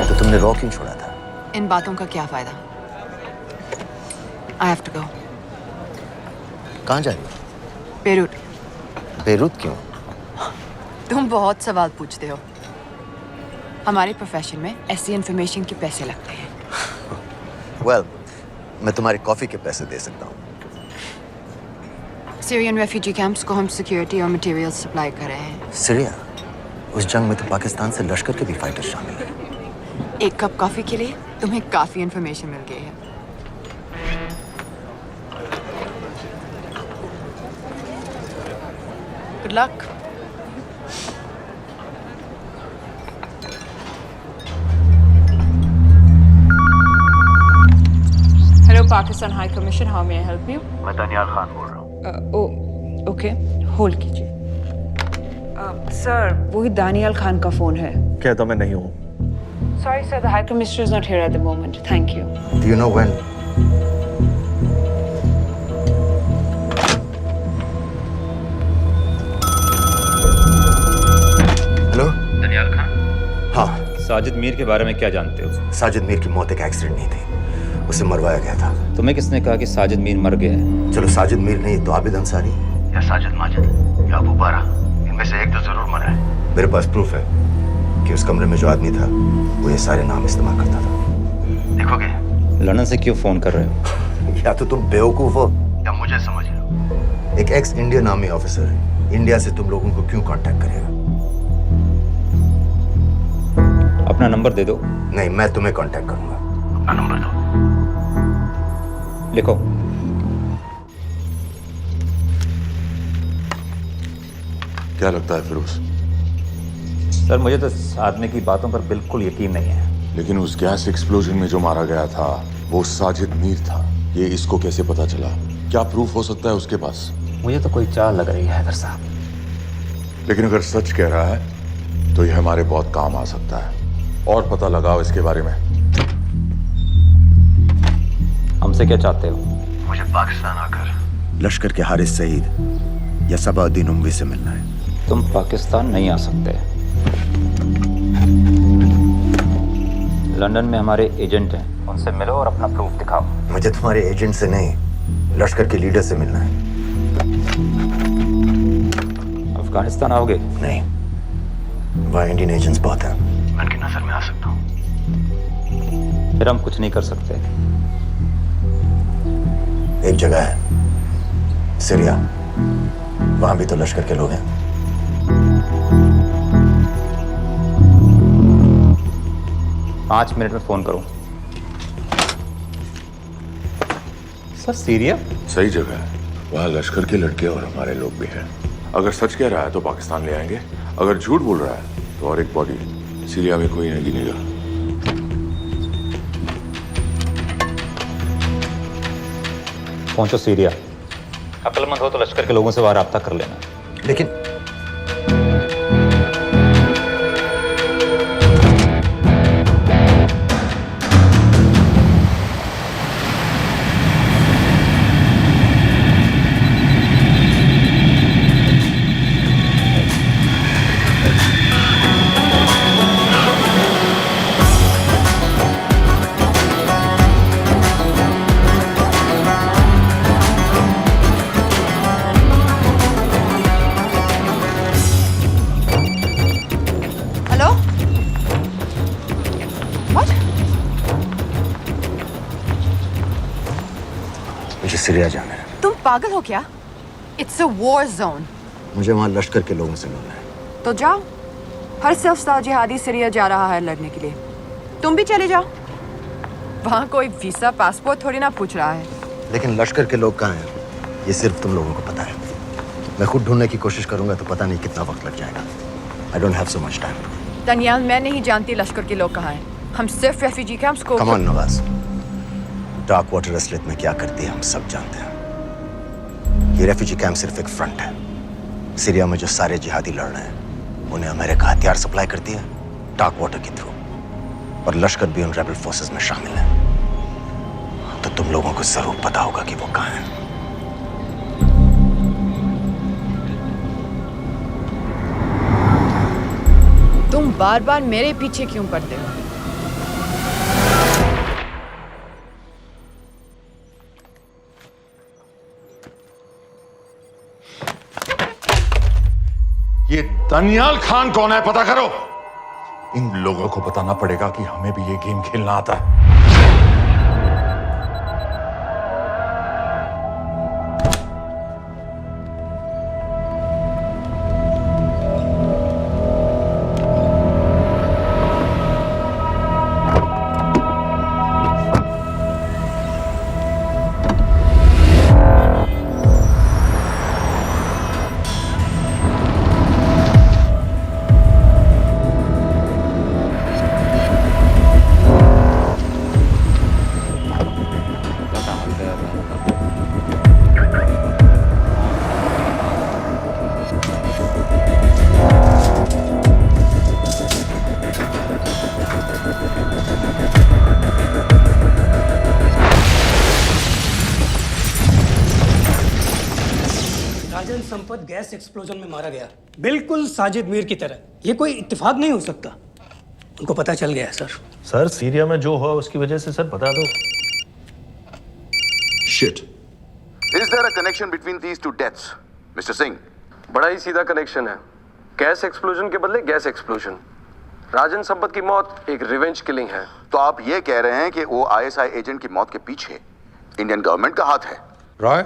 Speaker 3: तो तुमने रॉ क्यों छोड़ा था?
Speaker 1: इन बातों का क्या फायदा? I have to go.
Speaker 3: कहाँ जा रही हो?
Speaker 1: बेरूट।
Speaker 3: बेरूत क्यों?
Speaker 1: तुम बहुत सवाल पूछते हो। हमारे प्रोफेशन में ऐसी इन्फॉर्मेशन के पैसे लगते हैं।
Speaker 3: Well, मैं तुम्हारे कॉफी के पैसे दे सकता हूँ।
Speaker 1: सीरियन रेफ्यूजी कैंप्स को हम सिक्योरिटी और मटेरियल सप्लाई कर रहे हैं।
Speaker 3: सीरिया? उस जंग में तो पाकिस्तान से लश्कर के भी फाइटर शामिल हैं।
Speaker 1: एक कप कॉफी के लिए तुम्हें काफी इन्फॉर्मेशन मिल गई है। Good luck. Hello, Pakistan High Commission. How may I help you?
Speaker 17: मैं दनियाल खान बोल रहा हूँ।
Speaker 1: ओके, होल्ड कीजिए। सर, वही दानियाल खान का फोन है।
Speaker 15: कहता मैं नहीं हूँ।
Speaker 1: Sorry, sir. The High Commissioner is not here at the moment. Thank you.
Speaker 3: Do you know when? Hello?
Speaker 16: Daniyal Khan?
Speaker 3: हाँ।
Speaker 16: साजिद मीर के बारे में क्या जानते हो?
Speaker 3: साजिद मीर की मौत एक एक्सीडेंट नहीं थी, उसे मरवाया गया था।
Speaker 16: तुम्हें किसने कहा कि साजिद मीर मर गया है?
Speaker 3: चलो साजिद मीर नहीं तो आबिद अंसारी
Speaker 17: या साजिद माजिद या अबू बारा, इनमें से एक तो जरूर मरा है।
Speaker 3: मेरे पास प्रूफ है कि उस कमरे में जो आदमी था वो ये सारे नाम इस्तेमाल करता था।
Speaker 17: देखोगे?
Speaker 16: लंदन से क्यों फोन कर रहे हो?
Speaker 3: या तो तुम बेवकूफ हो
Speaker 17: या मुझे समझ लो।
Speaker 3: एक x Indian army officer India से तुम लोगों को क्यों कांटेक्ट करेगा?
Speaker 16: अपना नंबर दे दो।
Speaker 3: नहीं, मैं तुम्हें कांटेक्ट करूंगा।
Speaker 17: अपना नंबर दो।
Speaker 16: लिखो।
Speaker 8: क्या लगता है फिरोज?
Speaker 16: सर मुझे तो इस आदमी की बातों पर बिल्कुल यकीन नहीं है।
Speaker 18: लेकिन उस गैस एक्सप्लोजन में जो मारा गया था वो साजिद मीर था। ये इसको कैसे पता चला? क्या प्रूफ हो सकता है उसके पास?
Speaker 16: मुझे तो कोई चाल लग रही है हैदर साहब।
Speaker 18: लेकिन अगर सच कह रहा है तो ये हमारे बहुत काम आ सकता है। और पता लगाओ इसके बारे में।
Speaker 16: हमसे क्या चाहते हो?
Speaker 3: मुझे पाकिस्तान आकर लश्कर के हारिस सईद या सबाउद्दीन उमवी से मिलना है।
Speaker 16: तुम पाकिस्तान नहीं आ सकते। लंदन में हमारे एजेंट हैं, उनसे मिलो और अपना प्रूफ दिखाओ।
Speaker 3: मुझे तुम्हारे एजेंट से नहीं, लश्कर के लीडर से मिलना है।
Speaker 16: अफगानिस्तान आओगे?
Speaker 3: नहीं, वहाँ इंडियन एजेंट्स बहुत हैं, मैं उनकी नजर में आ सकता हूँ।
Speaker 16: फिर हम कुछ नहीं कर सकते।
Speaker 3: एक जगह है सीरिया, वहां भी तो लश्कर के लोग हैं।
Speaker 16: पाँच मिनट में फोन करूं। सर सीरिया
Speaker 18: सही जगह है, वहाँ लश्कर के लड़के और हमारे लोग भी हैं। अगर सच कह रहा है तो पाकिस्तान ले आएंगे, अगर झूठ बोल रहा है तो और एक बॉडी सीरिया में कोई नहीं गिनेगा।
Speaker 16: पहुंचो सीरिया। अक्लमंद हो तो लश्कर के लोगों से वहां राब्ता कर लेना।
Speaker 3: लेकिन सीरिया जाना है।
Speaker 1: तुम पागल हो क्या? It's a war zone.
Speaker 3: मुझे वहाँ लश्कर के लोगों से मिलना है।
Speaker 1: तो जाओ, हर सफ़ जिहादी सीरिया जा रहा है लड़ने के लिए। तुम भी चले जाओ, वहाँ कोई वीसा पासपोर्ट थोड़ी ना पूछ रहा है।
Speaker 3: लेकिन लश्कर के लोग कहाँ हैं ये सिर्फ तुम लोगों को पता है। मैं खुद ढूंढने की कोशिश करूंगा तो पता नहीं कितना वक्त लग जाएगा। I don't have so much time.
Speaker 1: Daniyal, मैं नहीं जानती लश्कर के लोग कहाँ हैं। हम सिर्फ रेफ्यूजी कैंप्स को।
Speaker 3: Come on Nawaz, dark water असलियत में क्या करती है हम सब जानते हैं। ये रेफ्यूजी कैंप सिर्फ एक फ्रंट है। सीरिया में जो सारे जिहादी लड़ रहे हैं उन्हें अमेरिका हथियार सप्लाई करती है डार्क वाटर के थ्रू, और लश्कर भी उन रेबल फोर्सेस में शामिल है। तो तुम लोगों को जरूर पता होगा कि वो कहाँ हैं।
Speaker 1: तुम बार बार मेरे पीछे क्यों पड़ते हो?
Speaker 18: ये दनियाल खान कौन है पता करो। इन लोगों को बताना पड़ेगा कि हमें भी ये गेम खेलना आता है।
Speaker 10: संपत गैस एक्सप्लोजन में मारा गया, बिल्कुल साजिद मीर की तरह। ये कोई इत्तेफाक नहीं हो सकता। उनको पता चल गया है सर।
Speaker 9: सर सीरिया में जो हुआ उसकी वजह से सर बता दो।
Speaker 8: Shit. Is there a connection between these two deaths, Mr. Singh?
Speaker 7: बड़ा ही सीधा कनेक्शन है। गैस एक्सप्लोजन के बदले गैस एक्सप्लोजन। राजन संपत की मौत एक रिवेंज किलिंग है।
Speaker 8: तो आप ये कह रहे हैं कि वो आईएसआई एजेंट की मौत के पीछे इंडियन गवर्नमेंट का हाथ है?
Speaker 12: रॉय,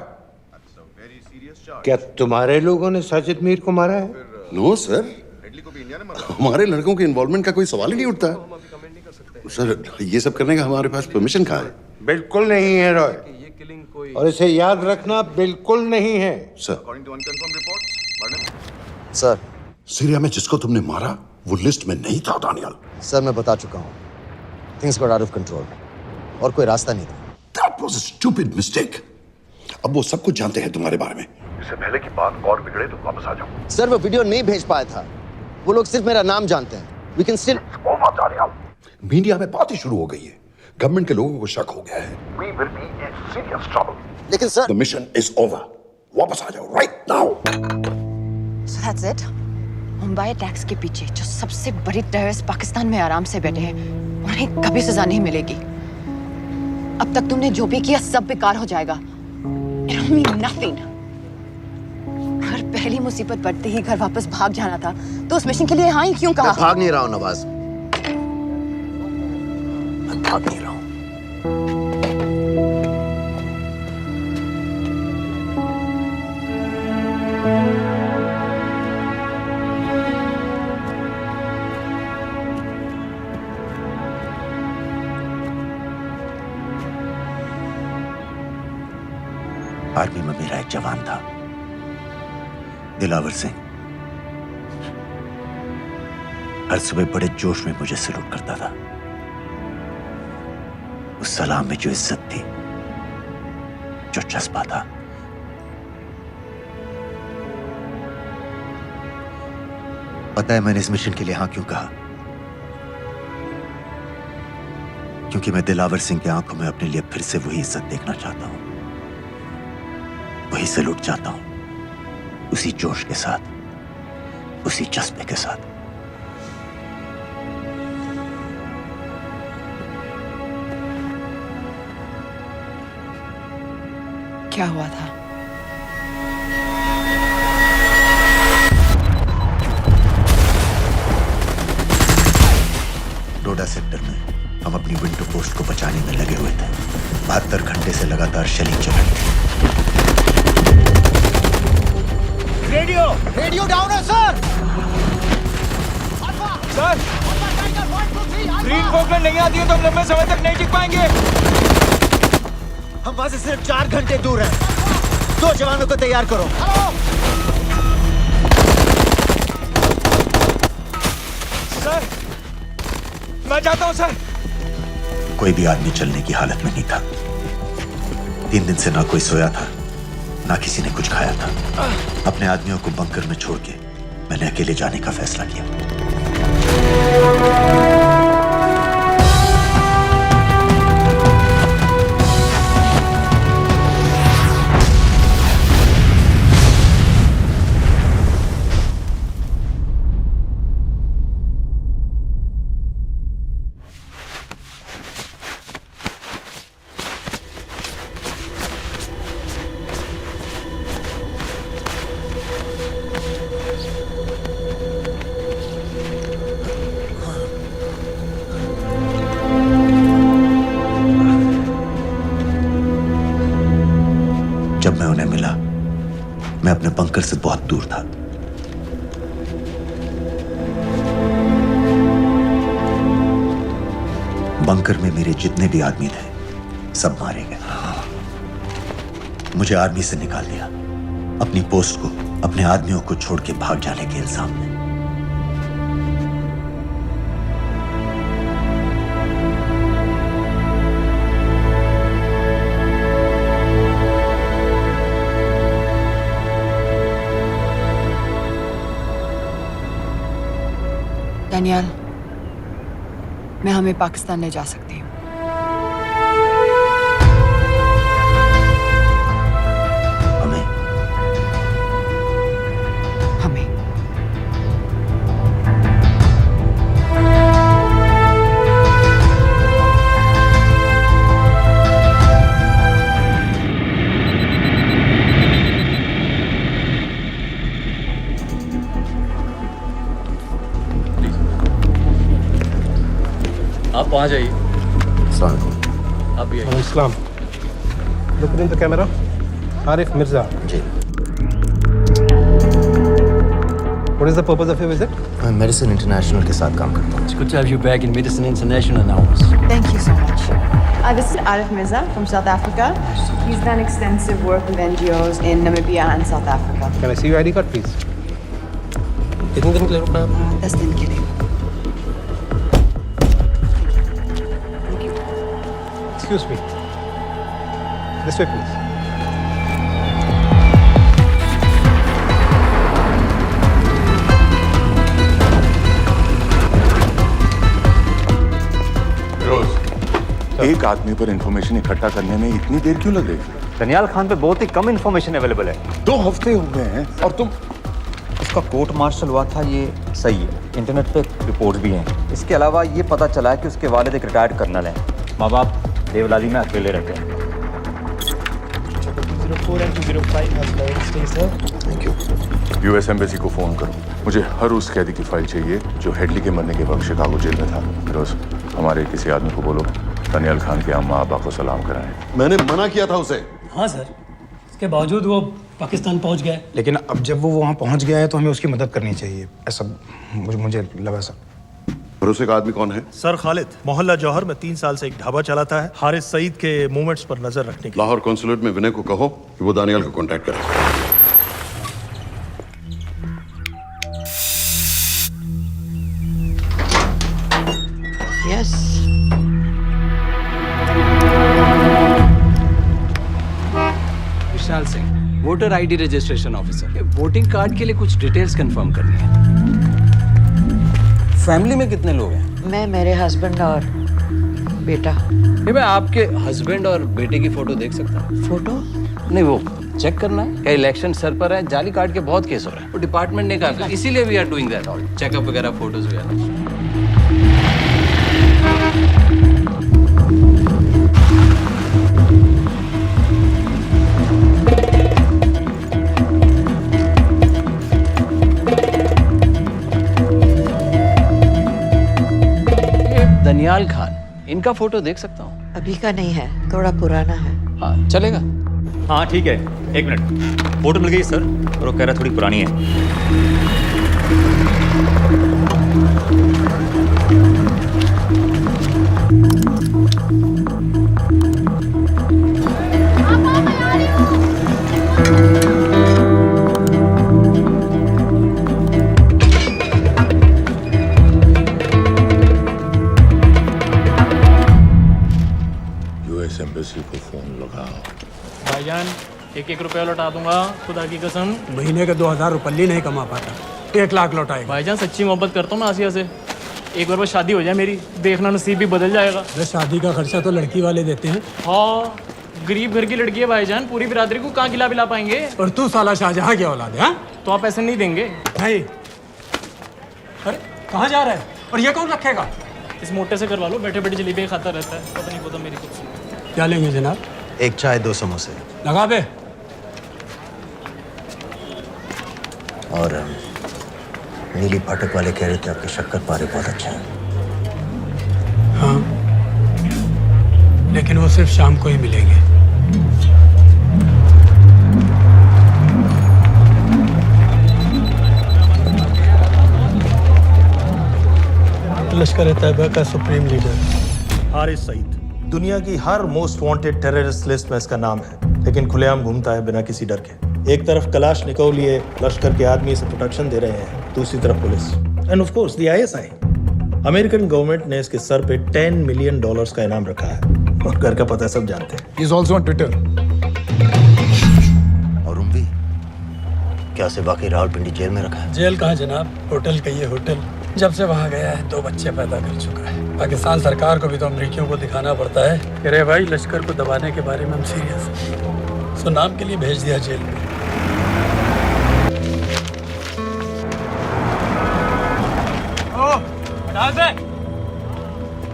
Speaker 12: क्या तुम्हारे लोगों ने साजिद मीर को मारा है?
Speaker 8: नो सर, हमारे लड़कों के इन्वॉल्वमेंट का कोई सवाल ही नहीं उठता। सर ये सब करने का हमारे पास परमिशन कहाँ है?
Speaker 12: बिल्कुल नहीं है रॉय। और इसे याद रखना बिल्कुल नहीं है।
Speaker 8: सर,
Speaker 3: सर,
Speaker 8: सीरिया में जिसको तुमने मारा वो लिस्ट में नहीं था दानियल।
Speaker 3: सर मैं बता चुका हूँ, things got out of control और कोई रास्ता नहीं था।
Speaker 8: That was a stupid mistake. अब वो सब कुछ जानते हैं तुम्हारे बारे में। इससे पहले की बात और बिगड़े तो वापस आ जाओ।
Speaker 3: सर वो वीडियो नहीं भेज पाया था, वो लोग सिर्फ मेरा नाम जानते हैं। We can still...
Speaker 8: मीडिया में बात ही शुरू हो गई है, गवर्नमेंट के लोगों को शक हो गया है।
Speaker 17: We will be in serious trouble.
Speaker 3: लेकिन sir,
Speaker 8: The mission is over. वापस आ जाओ right now.
Speaker 1: So that's it? Mumbai attacks के पीछे जो सबसे बड़ी टेररिस्ट पाकिस्तान में आराम से बैठे हैं, उन्हें कभी सजा नहीं मिलेगी। अब तक तुमने जो भी किया सब बेकार हो जाएगा। It'll mean nothing. अगर पहली मुसीबत पड़ते ही घर वापस भाग जाना था, तो उस मिशन के लिए हाँ ही क्यों कहा?
Speaker 3: मैं भाग नहीं रहा हूँ नवाज, मैं भाग नहीं रहा हूँ। आर्मी में मेरा एक जवान था, दिलावर सिंह। हर सुबह बड़े जोश में मुझे सलूट करता था। उस सलाम में जो इज्जत थी, जो जज्बा था, पता है मैंने इस मिशन के लिए हाँ क्यों कहा? क्योंकि मैं दिलावर सिंह की आंखों में अपने लिए फिर से वही इज्जत देखना चाहता हूं, वही सलूट चाहता हूं, उसी जोश के साथ, उसी जज्बे के साथ।
Speaker 1: क्या हुआ था?
Speaker 3: डोडा सेक्टर में हम अपनी विंडो पोस्ट को बचाने में लगे हुए थे। 72 घंटे से लगातार शेलिंग चल रही थी।
Speaker 5: रेडियो डाउन है सर। सर, ग्रीन फोकलैंड नहीं आती है तो हम लंबे समय तक नहीं टिक पाएंगे। हम वहां से सिर्फ 4 घंटे दूर हैं। 2 जवानों को तैयार करो। सर, मैं जाता हूं सर।
Speaker 3: कोई भी आदमी चलने की हालत में नहीं था। 3 दिन से ना कोई सोया था, ना किसी ने कुछ खाया था। अपने आदमियों को बंकर में छोड़ के मैंने अकेले जाने का फैसला किया। जब मैं उन्हें मिला, मैं अपने बंकर से बहुत दूर था। बंकर में मेरे जितने भी आदमी थे, सब मारे गए। मुझे आर्मी से निकाल दिया, अपनी पोस्ट को, अपने आदमियों को छोड़ के भाग जाने के इल्जाम में।
Speaker 1: डैनियल, मैं हमें पाकिस्तान ले जा सकती हूँ।
Speaker 3: हमें?
Speaker 1: हमें।
Speaker 7: आप वहाँ जाइए।
Speaker 3: अस्सलाम।
Speaker 7: आप भी आइए।
Speaker 9: इस्लाम। Look in the camera. Arif Mirza.
Speaker 3: जी।
Speaker 19: What is the purpose of your visit?
Speaker 3: मैं मेडिसिन इंटरनेशनल के साथ काम करता हूँ.
Speaker 19: It's good to have you back in Medicine International now.
Speaker 1: Thank you so much. This is Arif Mirza from South Africa. He's done extensive work with NGOs in Namibia and South Africa.
Speaker 19: Can I see your ID card, please? कितने दिन के लिए रुकना है?
Speaker 1: 10 दिन के लिए.
Speaker 19: Excuse me. This way, please.
Speaker 18: एक आदमी पर इंफॉर्मेशन इकट्ठा करने में इतनी देर क्यों लग रही?
Speaker 16: दनियाल खान पे बहुत ही कम इंफॉर्मेशन अवेलेबल है.
Speaker 18: 2 हफ्ते हो गए हैं और तुम.
Speaker 16: उसका कोर्ट मार्शल हुआ था, ये सही है. इंटरनेट पे रिपोर्ट भी हैं. इसके अलावा ये पता चला है कि उसके वालिद एक रिटायर्ड कर्नल हैं. माँ बाप देवलाली में अकेले रहते हैं.
Speaker 19: 204 and 205 has loaded. Stay, sir.
Speaker 3: Thank you.
Speaker 18: US embassy को फोन करो. मुझे हर उस कैदी की फाइल चाहिए जो हेडली के मरने के वक्त शिकागो जेल में था. फिरोज, हमारे किसी आदमी को बोलो दनियाल खान के अम्मा अब्बा को सलाम कराएं.
Speaker 8: मैंने मना किया था उसे.
Speaker 10: हाँ सर, इसके बावजूद वो पाकिस्तान पहुंच गया.
Speaker 11: लेकिन अब जब वो वहाँ पहुँच गया है तो हमें उसकी मदद करनी चाहिए. ऐसा मुझे लगा सर.
Speaker 8: भरोसे का आदमी कौन है?
Speaker 9: सर खालिद, मोहल्ला जौहर में 3 साल से एक ढाबा चलाता है. हारिस सईद के मूवमेंट्स पर नजर रखने के.
Speaker 8: लाहौर कॉन्सुलेट में विनय को कहो कि वो दानियाल को कांटेक्ट करे.
Speaker 1: Yes.
Speaker 19: Vishal Singh, voter ID registration officer. Voting card के लिए कुछ डिटेल्स कंफर्म करनी है. फैमिली में कितने लोग हैं?
Speaker 1: मैं, मेरे हस्बैंड और बेटा.
Speaker 19: मैं आपके हस्बैंड और बेटे की फोटो देख सकता हूँ?
Speaker 1: फोटो?
Speaker 19: नहीं, वो चेक करना है. क्या इलेक्शन सर पर है? जाली कार्ड के बहुत केस हो रहे हैं. वो डिपार्टमेंट ने कहा, इसीलिए we are doing that all. Checkup वगैरह, फोटोज वगैरह. दनियाल खान, इनका फोटो देख सकता हूँ?
Speaker 1: अभी का नहीं है, थोड़ा पुराना है.
Speaker 19: हाँ, चलेगा.
Speaker 16: हाँ ठीक है, 1 मिनट. फोटो मिल गई सर, और वो कह रहा थोड़ी पुरानी है.
Speaker 18: यूएस एम्बेसी को फोन लगाओ.
Speaker 10: भाईजान, 1-1 रुपया लौटा दूंगा, खुदा की कसम.
Speaker 11: महीने का 2000 रुपये नहीं कमा पाता. 1 लाख लौटाएगा.
Speaker 10: भाईजान सच्ची मोहब्बत करता हूँ मैं आसिया से. एक बार बस शादी हो जाए मेरी, देखना नसीब भी बदल जाएगा.
Speaker 11: शादी का खर्चा तो लड़की वाले देते हैं.
Speaker 10: हाँ, गरीब घर की लड़की है भाईजान, पूरी बिरादरी को कहाँ खिला पिला पाएंगे.
Speaker 11: और तू साला शाहजहां की औलाद है.
Speaker 10: तो आप ऐसे नहीं देंगे?
Speaker 11: नहीं. अरे कहाँ जा रहा है? और ये कौन रखेगा?
Speaker 10: इस मोटे से करवा लो, बैठे बैठे जलेबी खाता रहता है. पता नहीं पता मेरी कुछ.
Speaker 11: क्या लेंगे जनाब?
Speaker 3: 1 चाय 2 समोसे.
Speaker 11: लगा बे.
Speaker 3: और नीली फाटक वाले कह रहे थे आपके शक्कर पारे बहुत अच्छा है.
Speaker 11: हाँ, लेकिन वो सिर्फ शाम को ही मिलेंगे. लश्कर तैयबा का सुप्रीम लीडर
Speaker 9: हारिस सईद. दुनिया की हर मोस्ट वांटेड टेररिस्ट लिस्ट में इसका नाम है, लेकिन खुलेआम घूमता है बिना किसी डर के. एक तरफ कलाशनिकोव लिए लश्कर के आदमी इसे प्रोटेक्शन दे रहे हैं, दूसरी तरफ police end of course the ISI. American government ने इसके सर पे $10 मिलियन का इनाम रखा है, और घर का पता सब जानते हैं.
Speaker 11: He is also on Twitter.
Speaker 3: और उम्वी, क्या से वाकई रावलपिंडी जेल में रखा है?
Speaker 11: जेल कहाँ जनाब, होटल का ये होटल. जब से वहाँ गया है 2 बच्चे पैदा कर चुका है. पाकिस्तान सरकार को भी तो अमरीकियों को दिखाना पड़ता है. अरे भाई, लश्कर को दबाने के बारे में हम सीरियस हैं. सो नाम के लिए भेज दिया जेल में.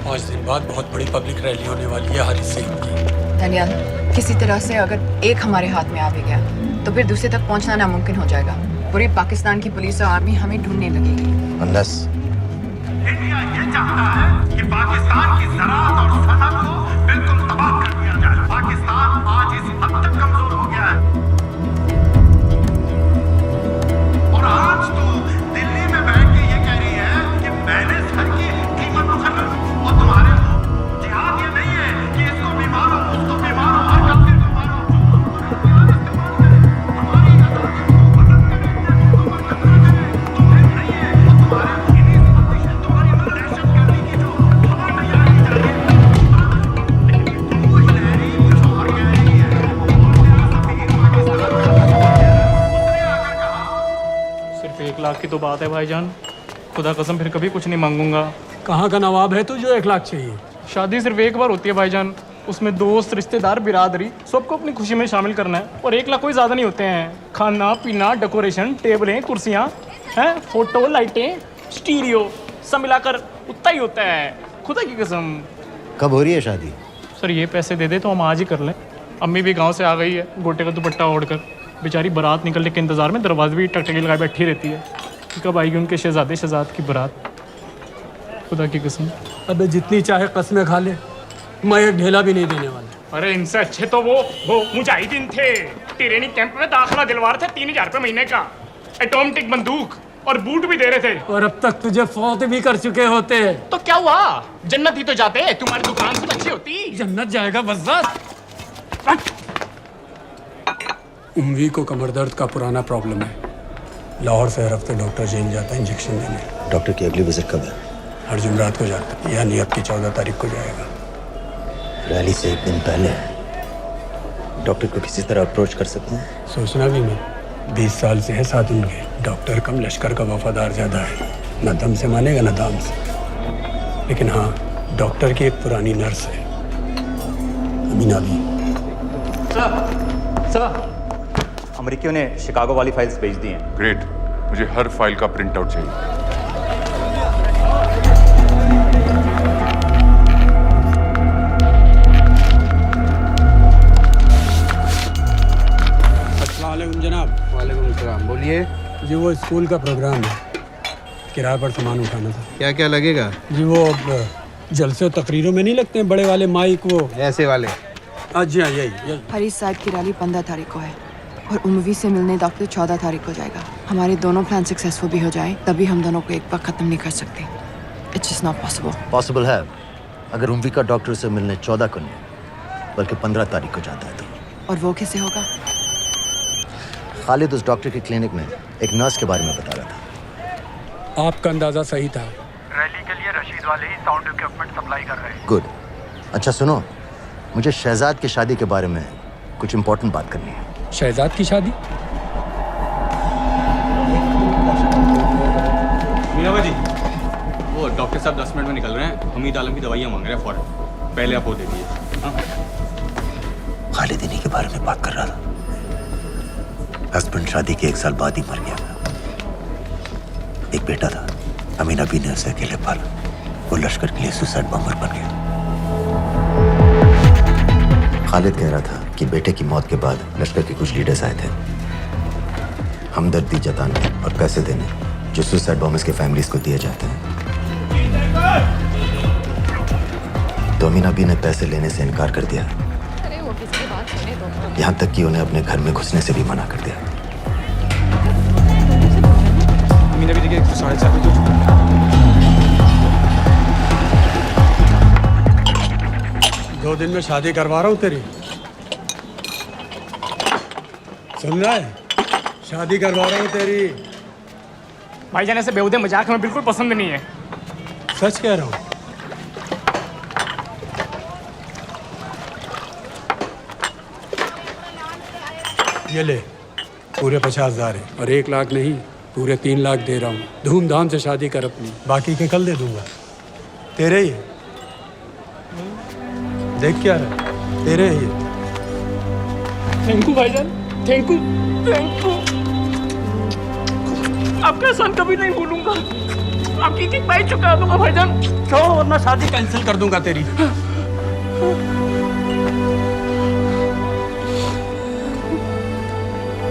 Speaker 11: 5 दिन बाद बहुत बड़ी पब्लिक रैली होने वाली है हारिस सईद की.
Speaker 1: दनियाल, किसी तरह से अगर एक हमारे हाथ में आ भी गया तो फिर दूसरे तक पहुंचना नामुमकिन हो जाएगा. पूरी पाकिस्तान की पुलिस और आर्मी हमें ढूंढने लगेगी.
Speaker 3: Unless
Speaker 5: इंडिया ये चाहता है कि पाकिस्तान की ज़राअत और सनअत को बिल्कुल तबाह कर दिया जाए. पाकिस्तान आज इस हद तक कमजोर हो गया है, और आज तो
Speaker 20: की तो बात है भाईजान, खुदा कसम फिर कभी कुछ नहीं मांगूंगा।
Speaker 10: कहाँ का नवाब है तू जो 1 लाख चाहिए?
Speaker 20: शादी सिर्फ एक बार होती है भाईजान, उसमें दोस्त रिश्तेदार बिरादरी सबको अपनी खुशी में शामिल करना है, और 1 लाख कोई ज़्यादा नहीं होते हैं। खाना पीना, डेकोरेशन, टेबलें, कुर्सियाँ हैं, फोटो, लाइटें, स्टीरियो सब मिलाकर उतना ही होता है, खुदा की कसम।
Speaker 3: कब हो रही है शादी?
Speaker 20: सर ये पैसे दे दे तो हम आज ही कर लें। अम्मी भी गांव से आ गई है गोटे का दुपट्टा ओढ़कर, बेचारी बारात निकलने के इंतज़ार में दरवाजे भी टकटकी लगाए बैठी रहती है कि कब आएगी उनके शहजाद की बारात, खुदा की कसम।
Speaker 10: अबे जितनी चाहे कस्में खा ले, मैं एक ढेला भी नहीं देने वाला।
Speaker 20: अरे इनसे अच्छे तो वो मुजाहिदीन थे, ट्रेनिंग कैंप में दाखिला दिलवा रहे थे 3000 रुपये महीने का, ऑटोमेटिक बंदूक और बूट भी दे रहे थे।
Speaker 10: और अब तक तुझे फौत भी कर चुके होते।
Speaker 20: तो क्या हुआ, जन्नत ही तो जाते, तुम्हारी दुकान से अच्छी होती।
Speaker 10: जन्नत जाएगा बस। उम्वी को कमर दर्द का पुराना प्रॉब्लम है, लाहौर से हर हफ्ते डॉक्टर जेल जाता है इंजेक्शन देने।
Speaker 3: डॉक्टर की अगली विजिट कब है?
Speaker 10: हर जुमरात को जाता है, यानी अब की 14 तारीख को जाएगा।
Speaker 3: रैली से 1 दिन पहले डॉक्टर को किसी तरह अप्रोच कर सकते हैं?
Speaker 10: सोचना भी नहीं, 20 साल से है साथ उनके। डॉक्टर कम लश्कर का वफादार ज़्यादा है, न दम से मानेगा न दाम से। लेकिन हाँ, डॉक्टर की एक पुरानी नर्स है, अमीना भी।
Speaker 16: सर अमेरिकियों ने शिकागो वाली फाइल्स भेज दी हैं।
Speaker 18: ग्रेट, मुझे हर फाइल का प्रिंट आउट चाहिए।
Speaker 10: अस्सलामुअलैकुम जनाब।
Speaker 21: वालेकुम सलाम, बोलिए।
Speaker 10: जी वो स्कूल का प्रोग्राम है, किराए पर सामान उठाना था।
Speaker 21: क्या क्या लगेगा?
Speaker 10: जी वो जलसे तकरीरों में नहीं लगते हैं बड़े वाले माइक, वो
Speaker 21: ऐसे वाले?
Speaker 10: जी हाँ, यही।
Speaker 1: हरीश साहब की रैली 15 तारीख को है और उम्वी से मिलने डॉक्टर 14 तारीख को जाएगा। हमारे दोनों प्लान सक्सेसफुल भी हो जाए तभी हम दोनों को एक बार ख़त्म नहीं कर सकते। It's just not possible.
Speaker 3: Possible है अगर उम्वी का डॉक्टर से मिलने 14 को नहीं बल्कि 15 तारीख को जाता है तो।
Speaker 1: और वो कैसे होगा?
Speaker 3: खालिद उस डॉक्टर के क्लिनिक में एक नर्स के बारे में बता रहा था।
Speaker 10: आपका अंदाजा सही था।
Speaker 21: रैली के लिए रशीद वाले ही साउंड इक्विपमेंट सप्लाई कर रहे हैं।
Speaker 3: गुड। अच्छा सुनो, मुझे शहजाद की शादी के बारे में कुछ इम्पोर्टेंट बात करनी है।
Speaker 10: शहजाद की शादी?
Speaker 22: मीना जी, वो डॉक्टर साहब 10 मिनट में निकल रहे हैं, हमीद आलम की दवाइयाँ मांग रहे हैं फौरन, पहले आप वो दे दीजिए।
Speaker 3: खालिद इन्हीं के बारे में बात कर रहा था। हस्बैंड शादी के 1 साल बाद ही मर गया। एक बेटा था, अमीना भी ने उसे अकेले पाला। वो लश्कर के लिए सुसाइड बॉम्बर बन गया। खालिद कह रहा था कि बेटे की मौत के बाद लश्कर के कुछ लीडर्स आए थे हमदर्दी जताने और पैसे देने, जो सुसाइड बॉम्बर्स के फैमिलीज को दिए जाते हैं। तो अमीना भी ने पैसे लेने से इनकार कर दिया, यहाँ तक कि उन्हें अपने घर में घुसने से भी मना कर दिया।
Speaker 22: मीना भी देखिए 7:30 बजे।
Speaker 10: 2 दिन में शादी करवा रहा हूँ तेरी, सुन रहा है? शादी करवा रहा हूँ तेरी।
Speaker 20: भाईजान ऐसे बेहुदे मजाक हमें बिल्कुल पसंद नहीं है।
Speaker 10: सच कह रहा हूँ। ये ले, पूरे 50,000 है और 1 लाख नहीं, पूरे 3 लाख दे रहा हूँ। धूमधाम से शादी कर अपनी, बाकी के कल दे दूंगा। तेरे ही है। देख क्या है, तेरे ही है।
Speaker 20: थैंक यू भाईजान, थैंक यू, थैंक यू। आपका एहसान कभी नहीं भूलूंगा। आपकी एक बाई चुका दूंगा भाईजान।
Speaker 10: क्यों, वरना शादी कैंसिल कर दूंगा तेरी।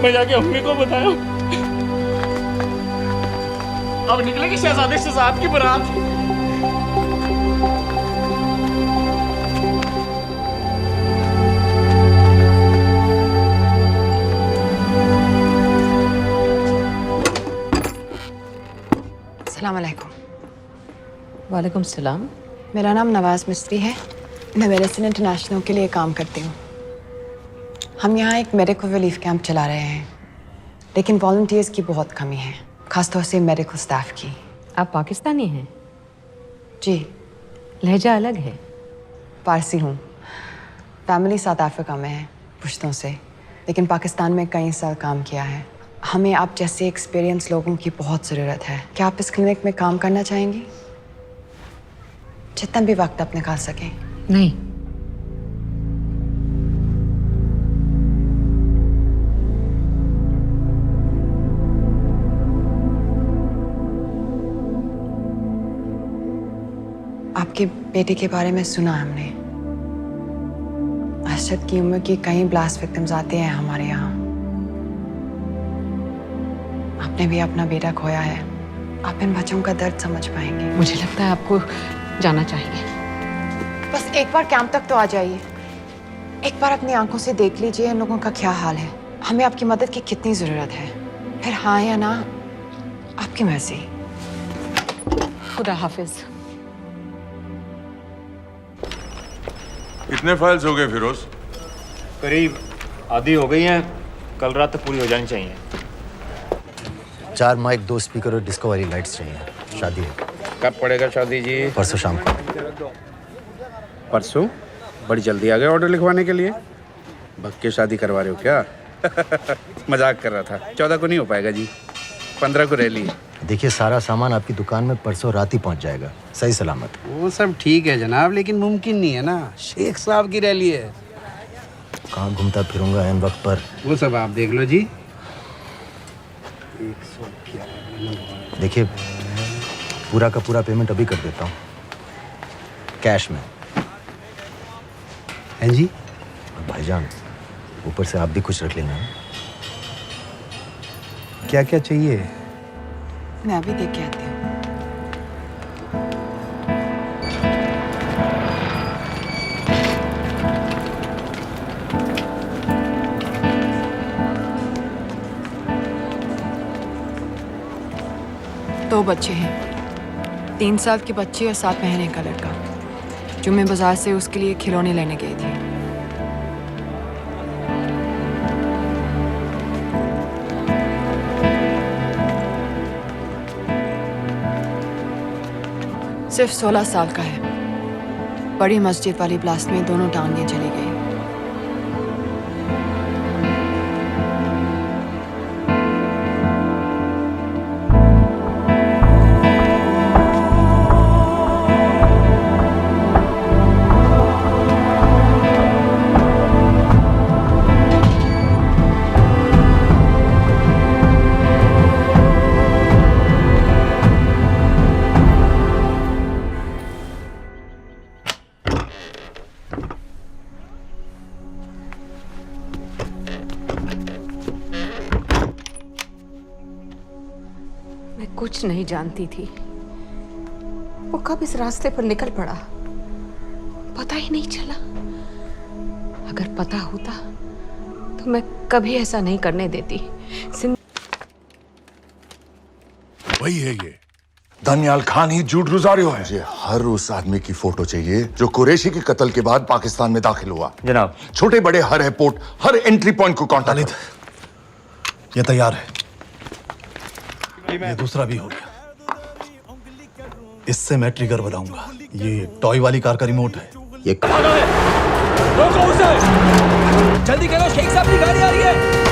Speaker 20: मैं जाके अम्मी को बताया, अब निकलेगी शहजादे शहजाद की बारात।
Speaker 1: अस्सलाम वालेकुम।
Speaker 23: वालेकुम सलाम।
Speaker 1: मेरा नाम नवाज़ मिस्त्री है, मैं मेडिसिन इंटरनेशनल के लिए काम करती हूँ। हम यहाँ एक मेडिकल रिलीफ कैंप चला रहे हैं, लेकिन वॉलंटियर्स की बहुत कमी है, खासतौर से मेडिकल स्टाफ की।
Speaker 23: आप पाकिस्तानी हैं?
Speaker 1: जी।
Speaker 23: लहजा अलग है।
Speaker 1: पारसी हूँ, फैमिली साउथ अफ्रीका में है पुश्तों से, लेकिन पाकिस्तान में कई साल काम किया है। हमें आप जैसे एक्सपीरियंस लोगों की बहुत ज़रूरत है। क्या आप इस क्लिनिक में काम करना चाहेंगी? जितना भी वक्त आप निकाल सकें।
Speaker 23: नहीं।
Speaker 1: आपके बेटे के बारे में सुना हमने। अरशद की उम्र की कई ब्लास्ट विक्टिम्स आते हैं हमारे यहाँ। आपने भी अपना बेटा खोया है। आप इन बच्चों का दर्द समझ पाएंगे।
Speaker 23: मुझे लगता है आपको जाना चाहिए।
Speaker 1: बस एक बार कैंप तक तो आ जाइए। एक बार अपनी आंखों से देख लीजिए इन लोगों का क्या हाल है। हमें आपकी मदद की कितनी जरूरत है। फिर हाँ या ना आपकी मर्जी।
Speaker 23: खुदा हाफिज।
Speaker 18: कितने फाइल्स हो गए फिरोज?
Speaker 16: करीब आधी हो गई हैं, कल रात तक पूरी हो जानी चाहिए।
Speaker 3: 4 माइक, 2 स्पीकर और डिस्को वाली लाइट्स चाहिए। शादी है।
Speaker 2: कब पड़ेगा शादी जी?
Speaker 3: परसों शाम को।
Speaker 2: परसों? बड़ी जल्दी आ गए ऑर्डर लिखवाने के लिए। भग के शादी करवा रहे हो क्या? मजाक कर रहा था। 14 को नहीं हो पाएगा जी, 15 को रैली है।
Speaker 3: देखिए, सारा सामान आपकी दुकान में परसों रात ही पहुंच जाएगा, सही सलामत।
Speaker 2: वो सब ठीक है जनाब, लेकिन मुमकिन नहीं है ना। शेख साहब की रैली है।
Speaker 3: कहाँ घूमता फिरूंगा इन वक्त पर?
Speaker 2: वो सब आप देख लो जी।
Speaker 3: देखिए, पूरा का पूरा पेमेंट अभी कर देता हूँ, कैश में।
Speaker 2: हैं जी?
Speaker 3: भाईजान, ऊपर से आप भी कुछ रख लेना।
Speaker 2: क्या क्या चाहिए?
Speaker 1: मैं अभी देख के आती हूँ। दो बच्चे हैं, 3 साल के बच्चे और 7 महीने का लड़का, जो मैं बाजार से उसके लिए खिलौने लेने गई थी। सिर्फ 16 साल का है। बड़ी मस्जिद वाली ब्लास्ट में दोनों टांगें चली गई।
Speaker 23: कुछ नहीं जानती थी, वो कब इस रास्ते पर निकल पड़ा पता ही नहीं चला। अगर पता होता तो मैं कभी ऐसा नहीं करने देती।
Speaker 18: वही है ये दानियाल खान ही झूठ रुजारियो है। मुझे हर उस आदमी की फोटो चाहिए जो कुरैशी के कत्ल के बाद पाकिस्तान में दाखिल हुआ।
Speaker 16: जनाब,
Speaker 18: छोटे बड़े हर एयरपोर्ट, हर एंट्री पॉइंट को कांटेक्ट।
Speaker 9: ये तैयार है। ये दूसरा भी हो गया। इससे मैं ट्रिगर बनाऊंगा। ये टॉय वाली कार का रिमोट है। ये
Speaker 19: रोको उसे! जल्दी करो, शेख साहब की गाड़ी आ रही है।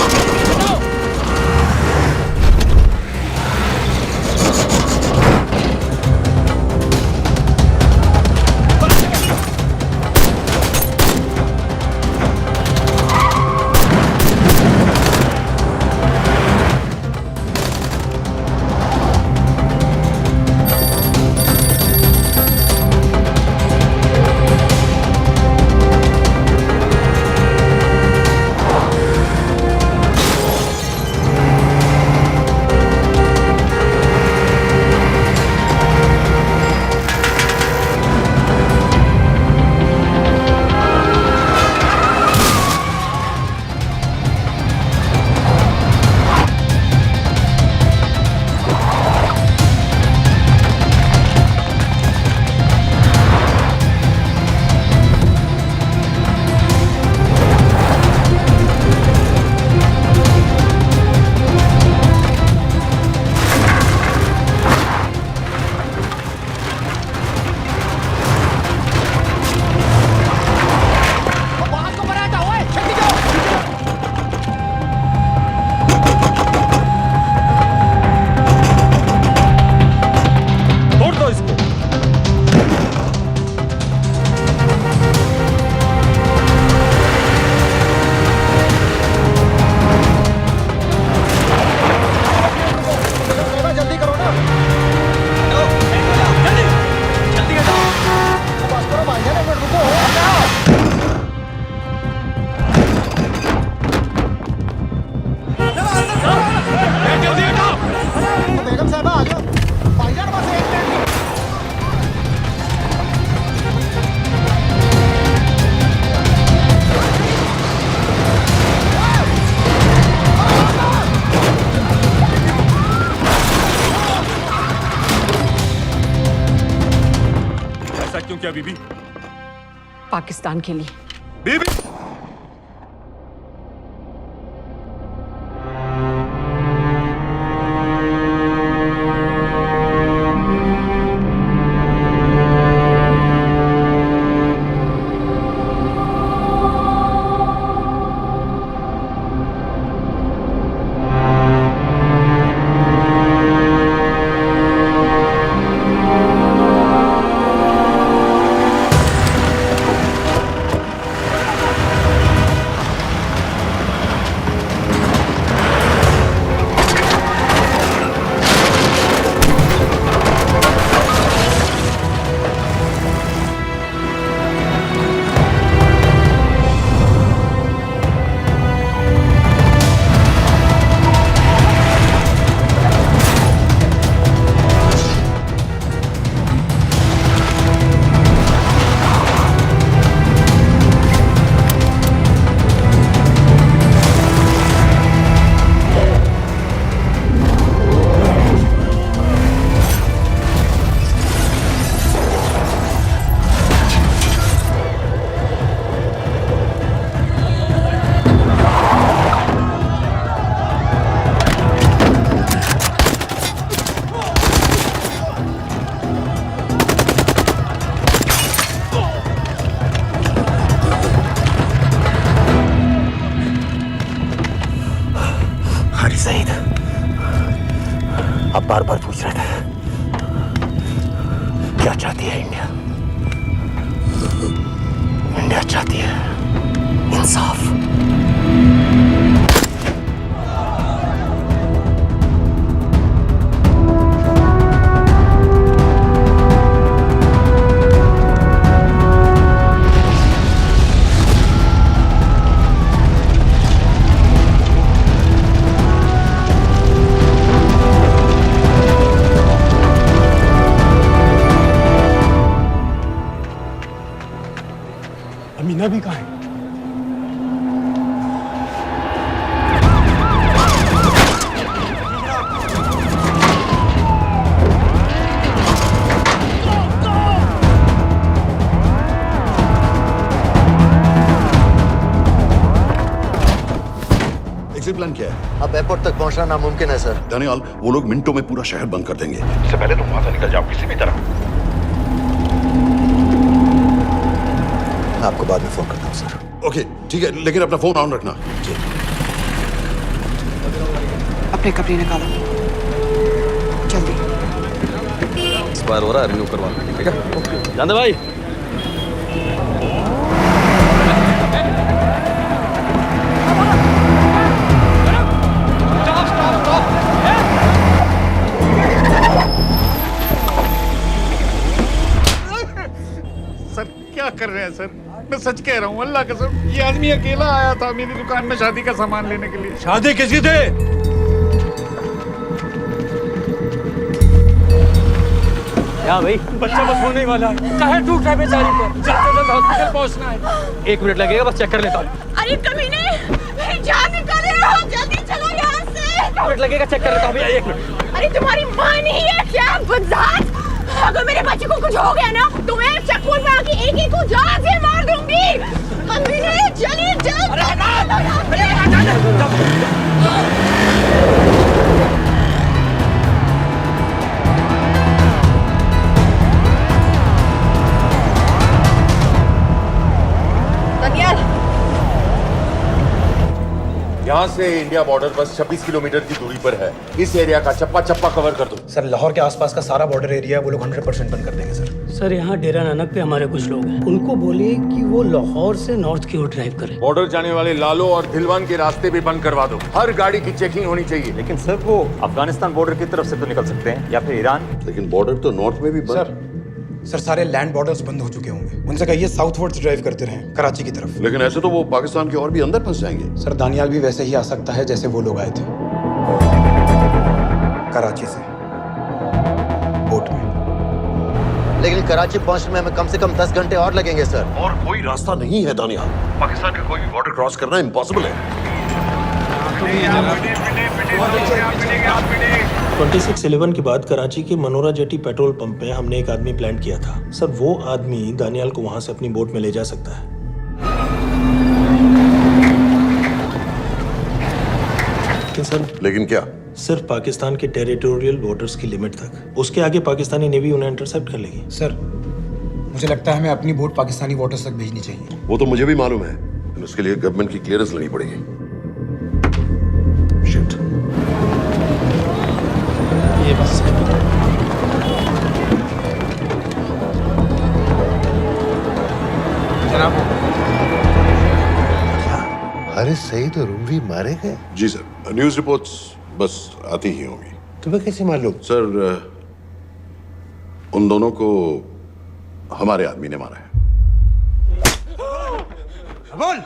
Speaker 23: पाकिस्तान के लिए।
Speaker 8: बीबी
Speaker 3: सईद, आप बार बार पूछ रहे थे क्या चाहती है इंडिया? इंडिया चाहती है इंसाफ।
Speaker 9: अमीना भी कहाँ है?
Speaker 8: एग्जिट प्लान क्या है?
Speaker 3: अब एयरपोर्ट तक पहुंचना नामुमकिन है सर।
Speaker 8: दानियाल, वो लोग मिनटों में पूरा शहर बंद कर देंगे। इससे पहले तुम वहां से निकल जाओ किसी भी तरह।
Speaker 3: आपको बाद में फोन करता हूँ सर।
Speaker 8: ओके ठीक है, लेकिन अपना फोन ऑन रखना। जी।
Speaker 1: अपने कपड़े निकालो जल्दी।
Speaker 15: एक्सपायर हो रहा है, रिन्यू करवा लो, ठीक है? जानते भाई,
Speaker 2: सर क्या कर रहे हैं सर? मैं सच कह रहा हूँ, अल्लाह कसम, ये आदमी अकेला आया था मेरी दुकान में शादी का सामान लेने के लिए।
Speaker 9: शादी किसी थे?
Speaker 19: क्या भाई?
Speaker 5: बच्चा बस होने वाला है। काहे टूट रहा है बेचारी पर? जल्द से जल्द हॉस्पिटल पहुंचना है।
Speaker 19: 1 मिनट लगेगा, बस चेक कर लेता हूँ।
Speaker 23: अरे कमीने, मेरी जान निकाल रहे हो, जल्दी चलो यहाँ से।
Speaker 19: 1 मिनट लगेगा, चेक कर लेता हूँ भैया, 1 मिनट।
Speaker 23: अरे तुम्हारी माँ नहीं है क्या बदजात? अगर मेरे बच्चे को कुछ हो गया ना तो मैं चक्कू में आके एक को जान से मार दूंगी। कमीने चलिए जल्द।
Speaker 8: यहाँ से इंडिया बॉर्डर बस 26 किलोमीटर की दूरी पर है। इस एरिया का चप्पा चप्पा कवर कर दो।
Speaker 11: सर लाहौर के आसपास का सारा बॉर्डर एरिया वो लोग 100% बंद कर देंगे सर।
Speaker 10: सर यहाँ डेरा नानक पे हमारे कुछ लोग हैं, उनको बोलिए कि वो लाहौर से नॉर्थ की ओर ड्राइव करें।
Speaker 18: बॉर्डर जाने वाले लालो और दिलवान के रास्ते भी बंद करवा दो। हर गाड़ी की चेकिंग होनी चाहिए।
Speaker 16: लेकिन सर वो अफगानिस्तान बॉर्डर की तरफ से तो निकल सकते हैं, या फिर ईरान।
Speaker 8: लेकिन बॉर्डर तो नॉर्थ में भी बंद।
Speaker 11: सर सारे लैंड बॉर्डर्स बंद हो चुके होंगे। उनसे कहिए साउथवर्ड्स ड्राइव करते रहें, कराची की तरफ।
Speaker 8: लेकिन ऐसे तो वो पाकिस्तान के और भी अंदर फंस जाएंगे।
Speaker 11: सर दानियाल भी वैसे ही आ सकता है जैसे वो लोग आए थे, कराची से बोट में।
Speaker 3: लेकिन कराची पहुंचने में हमें कम से कम 10 घंटे और लगेंगे सर।
Speaker 8: और कोई रास्ता नहीं है दानियाल। पाकिस्तान का कोई भी बॉर्डर क्रॉस करना इम्पॉसिबल है।
Speaker 9: 26/11 के बाद कराची के मनोरा जेटी पेट्रोल पंप में हमने एक आदमी प्लान किया था सर। वो आदमी दानियाल को वहां से अपनी बोट में ले जा सकता है। लेकिन सर
Speaker 8: लेकिन क्या?
Speaker 9: सिर्फ पाकिस्तान के टेरिटोरियल वाटर्स की लिमिट तक। उसके आगे पाकिस्तानी नेवी उन्हें इंटरसेप्ट कर लेगी।
Speaker 11: सर मुझे लगता है हमें अपनी बोट पाकिस्तानी वाटर्स तक भेजनी चाहिए।
Speaker 8: वो तो मुझे भी मालूम है, लेकिन उसके लिए गवर्नमेंट की क्लियरेंस लेनी पड़ेगी। शिट।
Speaker 9: ये बस
Speaker 12: जनाब, हारिस सईद और रुमवी मारे गए?
Speaker 8: जी सर, न्यूज़ रिपोर्ट्स बस आती ही होंगी।
Speaker 12: तुम्हें कैसे मालूम?
Speaker 8: सर उन दोनों को हमारे आदमी ने मारा है।
Speaker 12: बोल।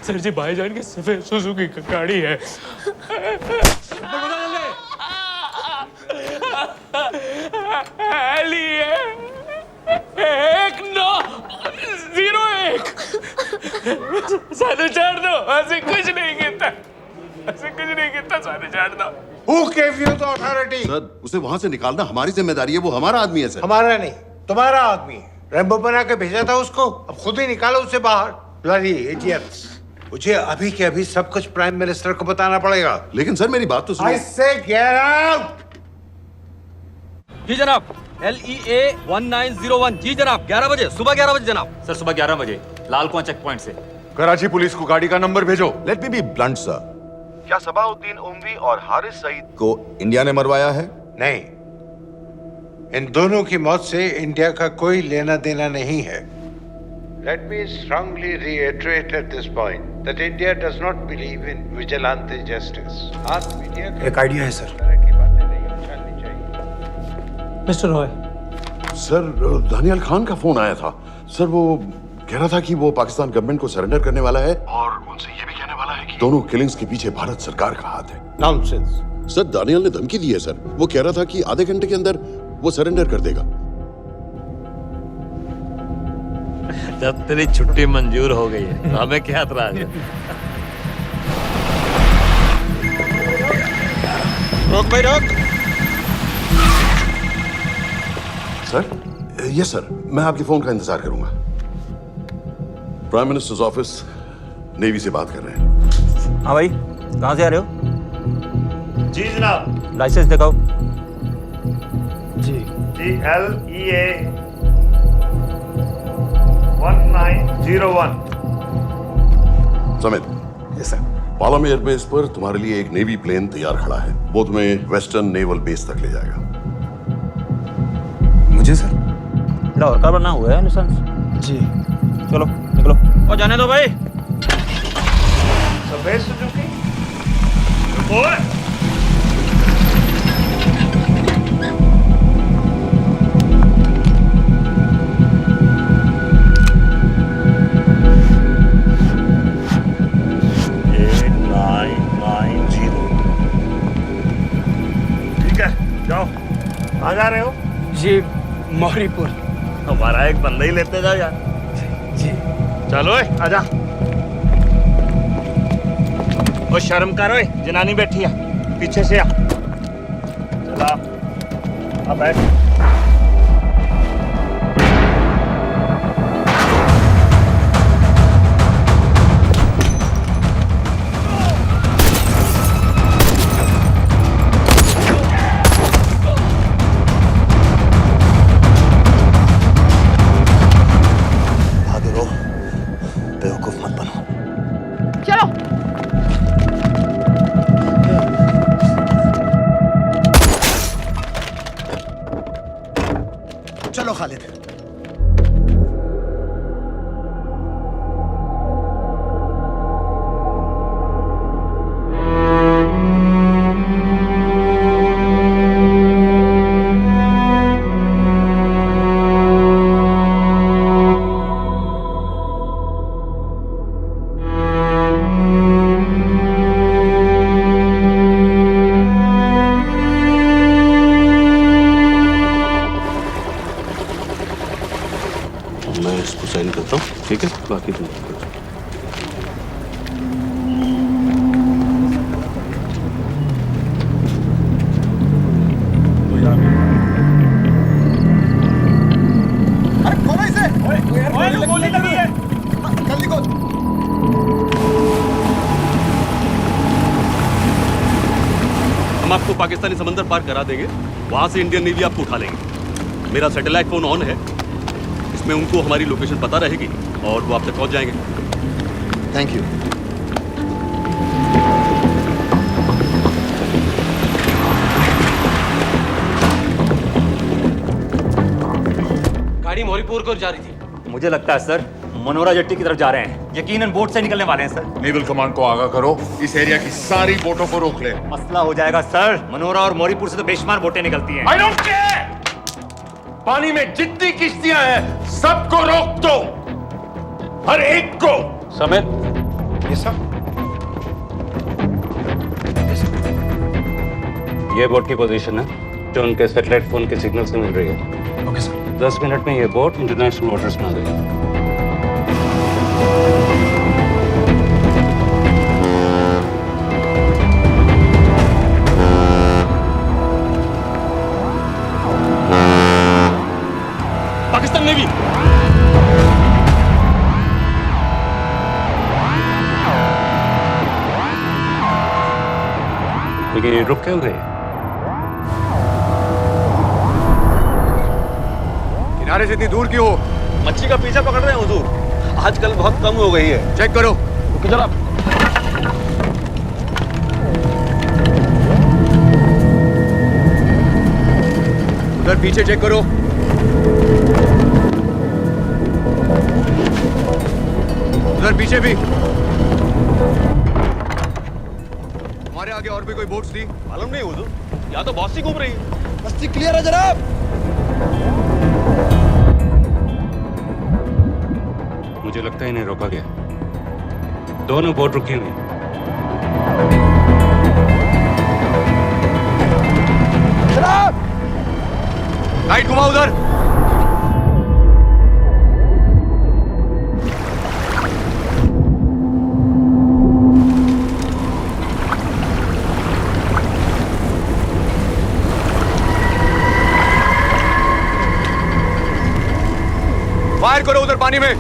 Speaker 20: सर जी भाईजान की सफेद सुजुकी की गाड़ी है। एली है 1901। सानू छोड़ दो, ऐसे कुछ नहीं कहता, ऐसे कुछ नहीं कहता, सानू छोड़ दो।
Speaker 12: Who gave you the authority?
Speaker 8: Sir उसे वहां से निकालना हमारी जिम्मेदारी है, वो हमारा आदमी है सर।
Speaker 12: हमारा नहीं, तुम्हारा आदमी है। रैम्बो बना के भेजा था उसको, अब खुद ही निकालो उसे बाहर। Bloody idiots! मुझे अभी के अभी सब कुछ प्राइम मिनिस्टर को बताना पड़ेगा।
Speaker 8: लेकिन सर मेरी बात तो सुनो।
Speaker 12: I say get out!
Speaker 16: जी जनाब, LEA 1901। जी जनाब, 11 बजे, सुबह 11 बजे जनाब। सर सुबह 11 बजे लाल कुआं चेक पॉइंट से।
Speaker 18: कराची पुलिस को गाड़ी का नंबर भेजो।
Speaker 8: Let me be blunt sir,
Speaker 18: क्या सबाउद्दीन उमवी और हारिस सईद को इंडिया ने मरवाया है?
Speaker 12: नहीं, इन दोनों की मौत से इंडिया का कोई लेना देना नहीं है। Let me strongly reiterate at this point that India does not believe in vigilante justice. आप मीडिया
Speaker 11: एक आइडिया है सर।
Speaker 12: की बातें नहीं उछालनी चाहिए।
Speaker 9: मिस्टर रॉय,
Speaker 8: सर दानियाल खान का फोन आया था। सर वो कह रहा था कि वो पाकिस्तान गवर्नमेंट को सरेंडर करने वाला है और उनसे ये भी कहने वाला है कि दोनों किलिंग्स के पीछे भारत सरकार का हाथ है।
Speaker 12: Nonsense.
Speaker 8: सर दानियाल ने धमकी दी है सर। वो कह रहा था कि आधे घंटे के अंदर वो सरेंडर कर देगा।
Speaker 19: जब तेरी छुट्टी मंजूर हो गई है तो हमें क्या एतराज है?
Speaker 16: रोक भाई रोक।
Speaker 8: सर यस सर, मैं आपके फोन का इंतजार करूंगा। प्राइम मिनिस्टर्स ऑफिस नेवी से बात कर रहे हैं।
Speaker 16: हाँ भाई, कहाँ से आ रहे हो?
Speaker 5: जी जनाब।
Speaker 16: लाइसेंस दिखाओ।
Speaker 9: जी
Speaker 5: LEA 1901।
Speaker 8: Samit.
Speaker 11: Yes sir.
Speaker 8: Palam airbase पर तुम्हारे लिए एक नेवी प्लेन तैयार खड़ा है। वो तुम्हें वेस्टर्न नेवल बेस तक ले जाएगा।
Speaker 11: मुझे सर?
Speaker 16: लाहौर का बना हुआ है लाइसेंस।
Speaker 9: जी
Speaker 16: चलो निकलो। और जाने दो भाई।
Speaker 5: सफेद सुजुकी। बोल। जाओ, कहाँ जा रहे हो?
Speaker 9: जी मौरीपुर।
Speaker 5: हमारा एक बंदा ही लेते जाओ यार।
Speaker 9: जी
Speaker 5: चलो आजा। ओ शर्म करो, जनानी बैठी है, पीछे से आ। चला अब बैठ।
Speaker 11: चलो खालिद।
Speaker 2: मैं इसको साइन करता हूँ, ठीक है? बाकी तुम
Speaker 4: आपको पाकिस्तानी समंदर पार करा देंगे, वहां से इंडियन नेवी आपको उठा लेंगे। मेरा सैटेलाइट फोन ऑन है, इसमें उनको हमारी लोकेशन पता रहेगी और वो आप तक पहुंच जाएंगे।
Speaker 3: Thank you.
Speaker 16: गाड़ी मोरीपुर को जा रही थी। मुझे लगता है सर मनोरा जेट्टी की तरफ जा रहे हैं। यकीनन बोट से निकलने वाले हैं सर।
Speaker 18: नेवल कमांड को आगाह करो, इस एरिया की सारी बोटों को रोक ले।
Speaker 16: मसला हो जाएगा सर। मनोरा और मोरीपुर से तो बेशुमार बोटें निकलती हैं।
Speaker 18: I don't care! पानी में जितनी किश्तियां हैं सबको रोक दो, हर एक को।
Speaker 16: समित,
Speaker 3: ये सब
Speaker 6: ये बोट की पोजीशन है जो उनके सैटेलाइट फोन के सिग्नल से मिल रही है।
Speaker 11: Okay sir.
Speaker 6: 10 मिनट में ये बोट इंटरनेशनल वाटर्स में आ गई।
Speaker 4: पाकिस्तान नेवी।
Speaker 6: लेकिन ये रुक क्यों गए?
Speaker 4: किनारे से इतनी दूर क्यों हो? मच्छी का पीछा पकड़ रहे हैं हुजूर। आजकल बहुत कम हो गई है। चेक करो। रुको जरा। उधर पीछे चेक करो। उधर पीछे भी। हमारे आगे और भी कोई बोट्स थी? मालूम नहीं हुजूर, यहाँ तो बहुत सी घूम रही है। बस्ती क्लियर है जनाब।
Speaker 6: मुझे लगता है इन्हें रोका गया। दोनों बोट रुकी हुई।
Speaker 4: जनाब, लाइट घुमाओ उधर। फायर करो उधर पानी में।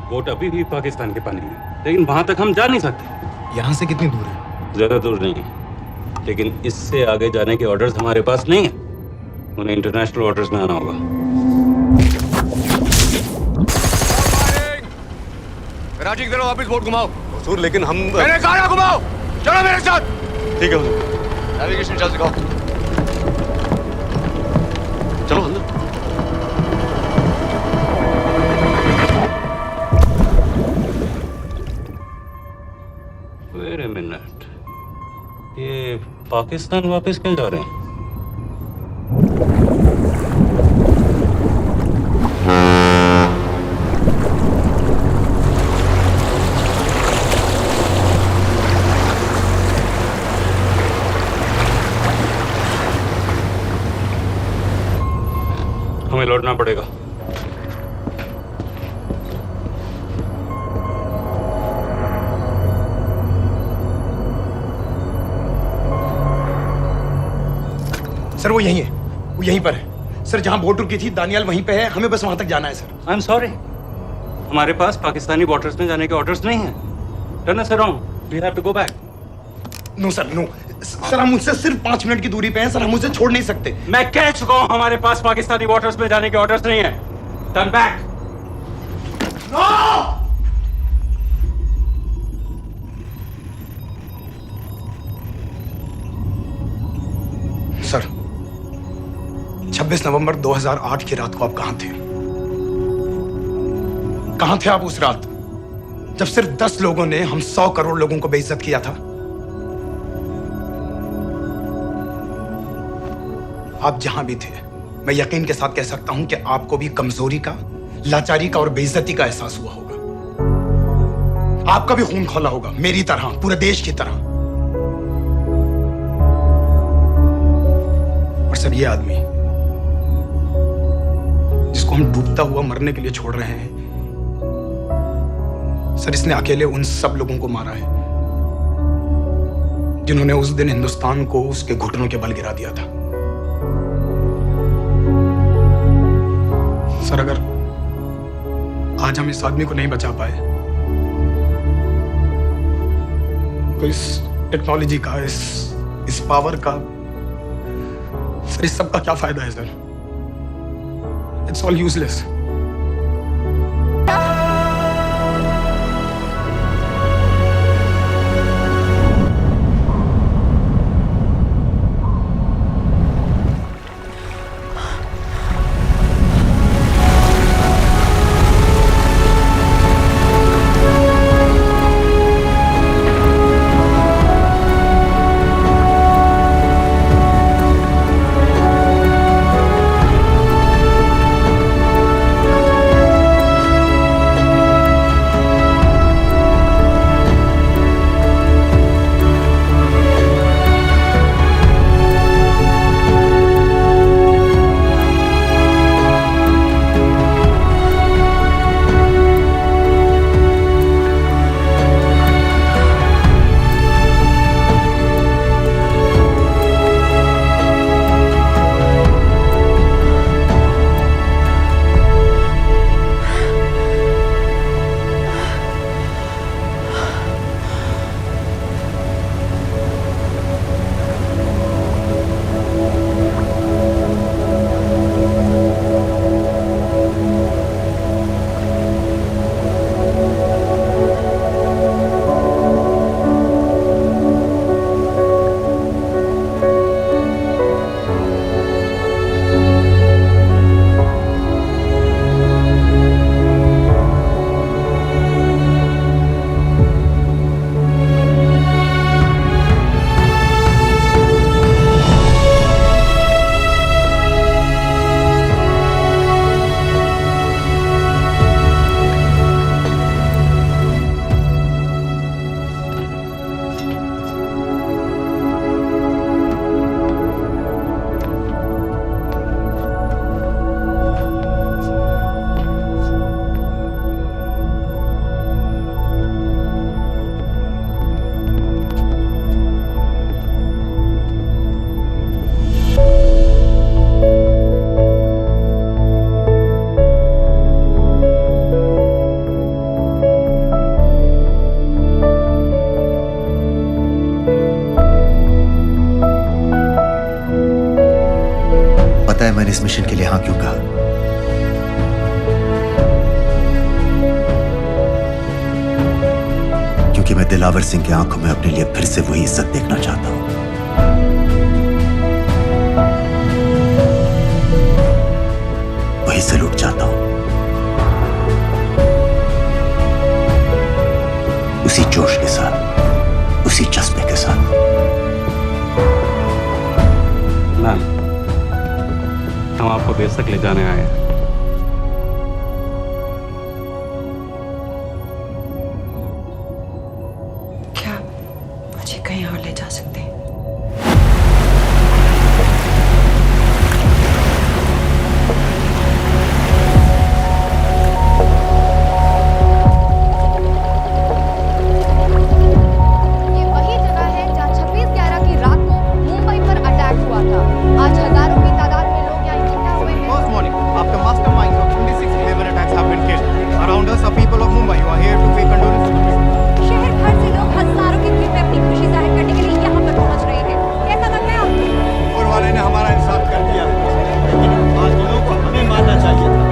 Speaker 6: बोट अभी भी पाकिस्तान के पानी में, लेकिन वहां तक हम जा नहीं सकते।
Speaker 11: यहाँ से कितनी दूर है?
Speaker 6: ज्यादा दूर नहीं है, लेकिन इससे आगे जाने के ऑर्डर्स हमारे पास नहीं है। उन्हें इंटरनेशनल वाटर्स में आना होगा।
Speaker 4: राजी की तरफ वापस बोट घुमाओ। हुजूर लेकिन हम मैंने कहा ना घुमाओ। चलो मेरे साथ। ठीक है हुजूर। नेविगेशन चल सिखाओ। चलो अंदर।
Speaker 6: वेट अ मिनट, ये पाकिस्तान वापस क्यों जा रहे हैं? हमें लौटना पड़ेगा।
Speaker 11: सर वो यहीं है, वो यहीं पर है। सर जहां बोट रुकी थी दानियाल वहीं पे है, हमें बस वहां तक जाना है सर।
Speaker 6: आई एम सॉरी, हमारे पास पाकिस्तानी वाटर्स में जाने के ऑर्डर्स नहीं हैं। Turn us around, we have to go back.
Speaker 11: No sir, no sir, हम उनसे सिर्फ 5 मिनट की दूरी पे हैं सर, हम उसे छोड़ नहीं सकते।
Speaker 6: मैं कह चुका हूं हमारे पास पाकिस्तानी वाटर्स में जाने के ऑर्डर्स नहीं है। Turn back.
Speaker 11: नो! सर 26 नवंबर 2008 की रात को आप कहां थे? कहां थे आप उस रात जब सिर्फ 10 लोगों ने हम 100 करोड़ लोगों को बेइज्जत किया था? आप जहां भी थे, मैं यकीन के साथ कह सकता हूं कि आपको भी कमजोरी का, लाचारी का और बेइज्जती का एहसास हुआ होगा। आपका भी खून खौला होगा, मेरी तरह, पूरे देश की तरह। और सर ये आदमी जिसको हम डूबता हुआ मरने के लिए छोड़ रहे हैं, सर इसने अकेले उन सब लोगों को मारा है जिन्होंने उस दिन हिंदुस्तान को उसके घुटनों के बल गिरा दिया था। सर, अगर आज हम इस आदमी को नहीं बचा पाए तो इस टेक्नोलॉजी का, इस पावर का, सर इस सब का क्या फायदा है सर? It's all useless.
Speaker 3: मैंने इस मिशन के लिए हाँ क्यों कहा? क्योंकि मैं दिलावर सिंह की आंखों में अपने लिए फिर से वही इज्जत देखना चाहता हूं, वही सैल्यूट चाहता हूं, उसी जोश के साथ, उसी जज्बे के साथ।
Speaker 6: हम आपको बेशक ले जाने आए हैं।
Speaker 1: क्या मुझे कहीं और ले जा सकते हैं?
Speaker 13: ये वही जगह है जहां 26/11 की रात को मुंबई पर अटैक हुआ था। आज हजारों की तादाद में लोग यहाँ इकट्ठा हुए हैं।
Speaker 14: First morning, after masterminds of 26/11 attacks have been killed, around us are people of Mumbai who are here to pay condolence to the victims.
Speaker 13: शहर भर से लोग हजारों की भीड़ में अपनी खुशी जाहिर करने के लिए यहाँ पर पहुँच रहे हैं। कैसा लग रहा है आपको?
Speaker 14: ऊपर वाले ने हमारा इंसाफ कर दिया, लेकिन बाकियों को हमें मानना चाहिए था।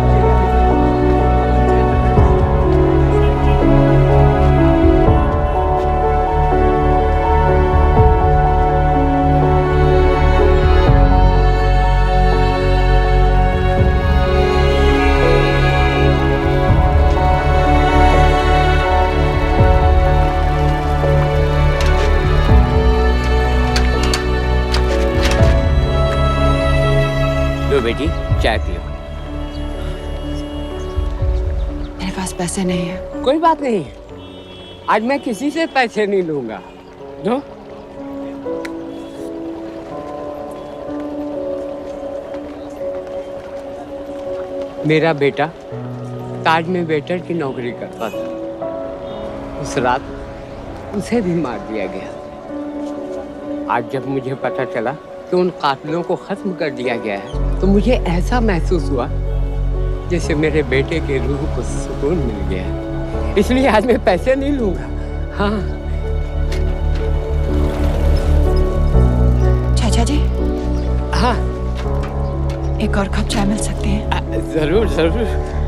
Speaker 17: लो बेटी, चाय पियो।
Speaker 1: मेरे पास पैसे नहीं है।
Speaker 17: कोई बात नहीं, आज मैं किसी से पैसे नहीं लूंगा। दो। मेरा बेटा ताज में वेटर की नौकरी करता था। उस रात उसे भी मार दिया गया। आज जब मुझे पता चला कि उन कातिलों को खत्म कर दिया गया है तो मुझे ऐसा महसूस हुआ जैसे मेरे बेटे के रूह को सुकून मिल गया है। इसलिए आज मैं पैसे नहीं लूंगा। हाँ
Speaker 1: चाचा जी,
Speaker 17: हाँ,
Speaker 1: एक और कप चाय मिल सकती है?
Speaker 17: जरूर जरूर।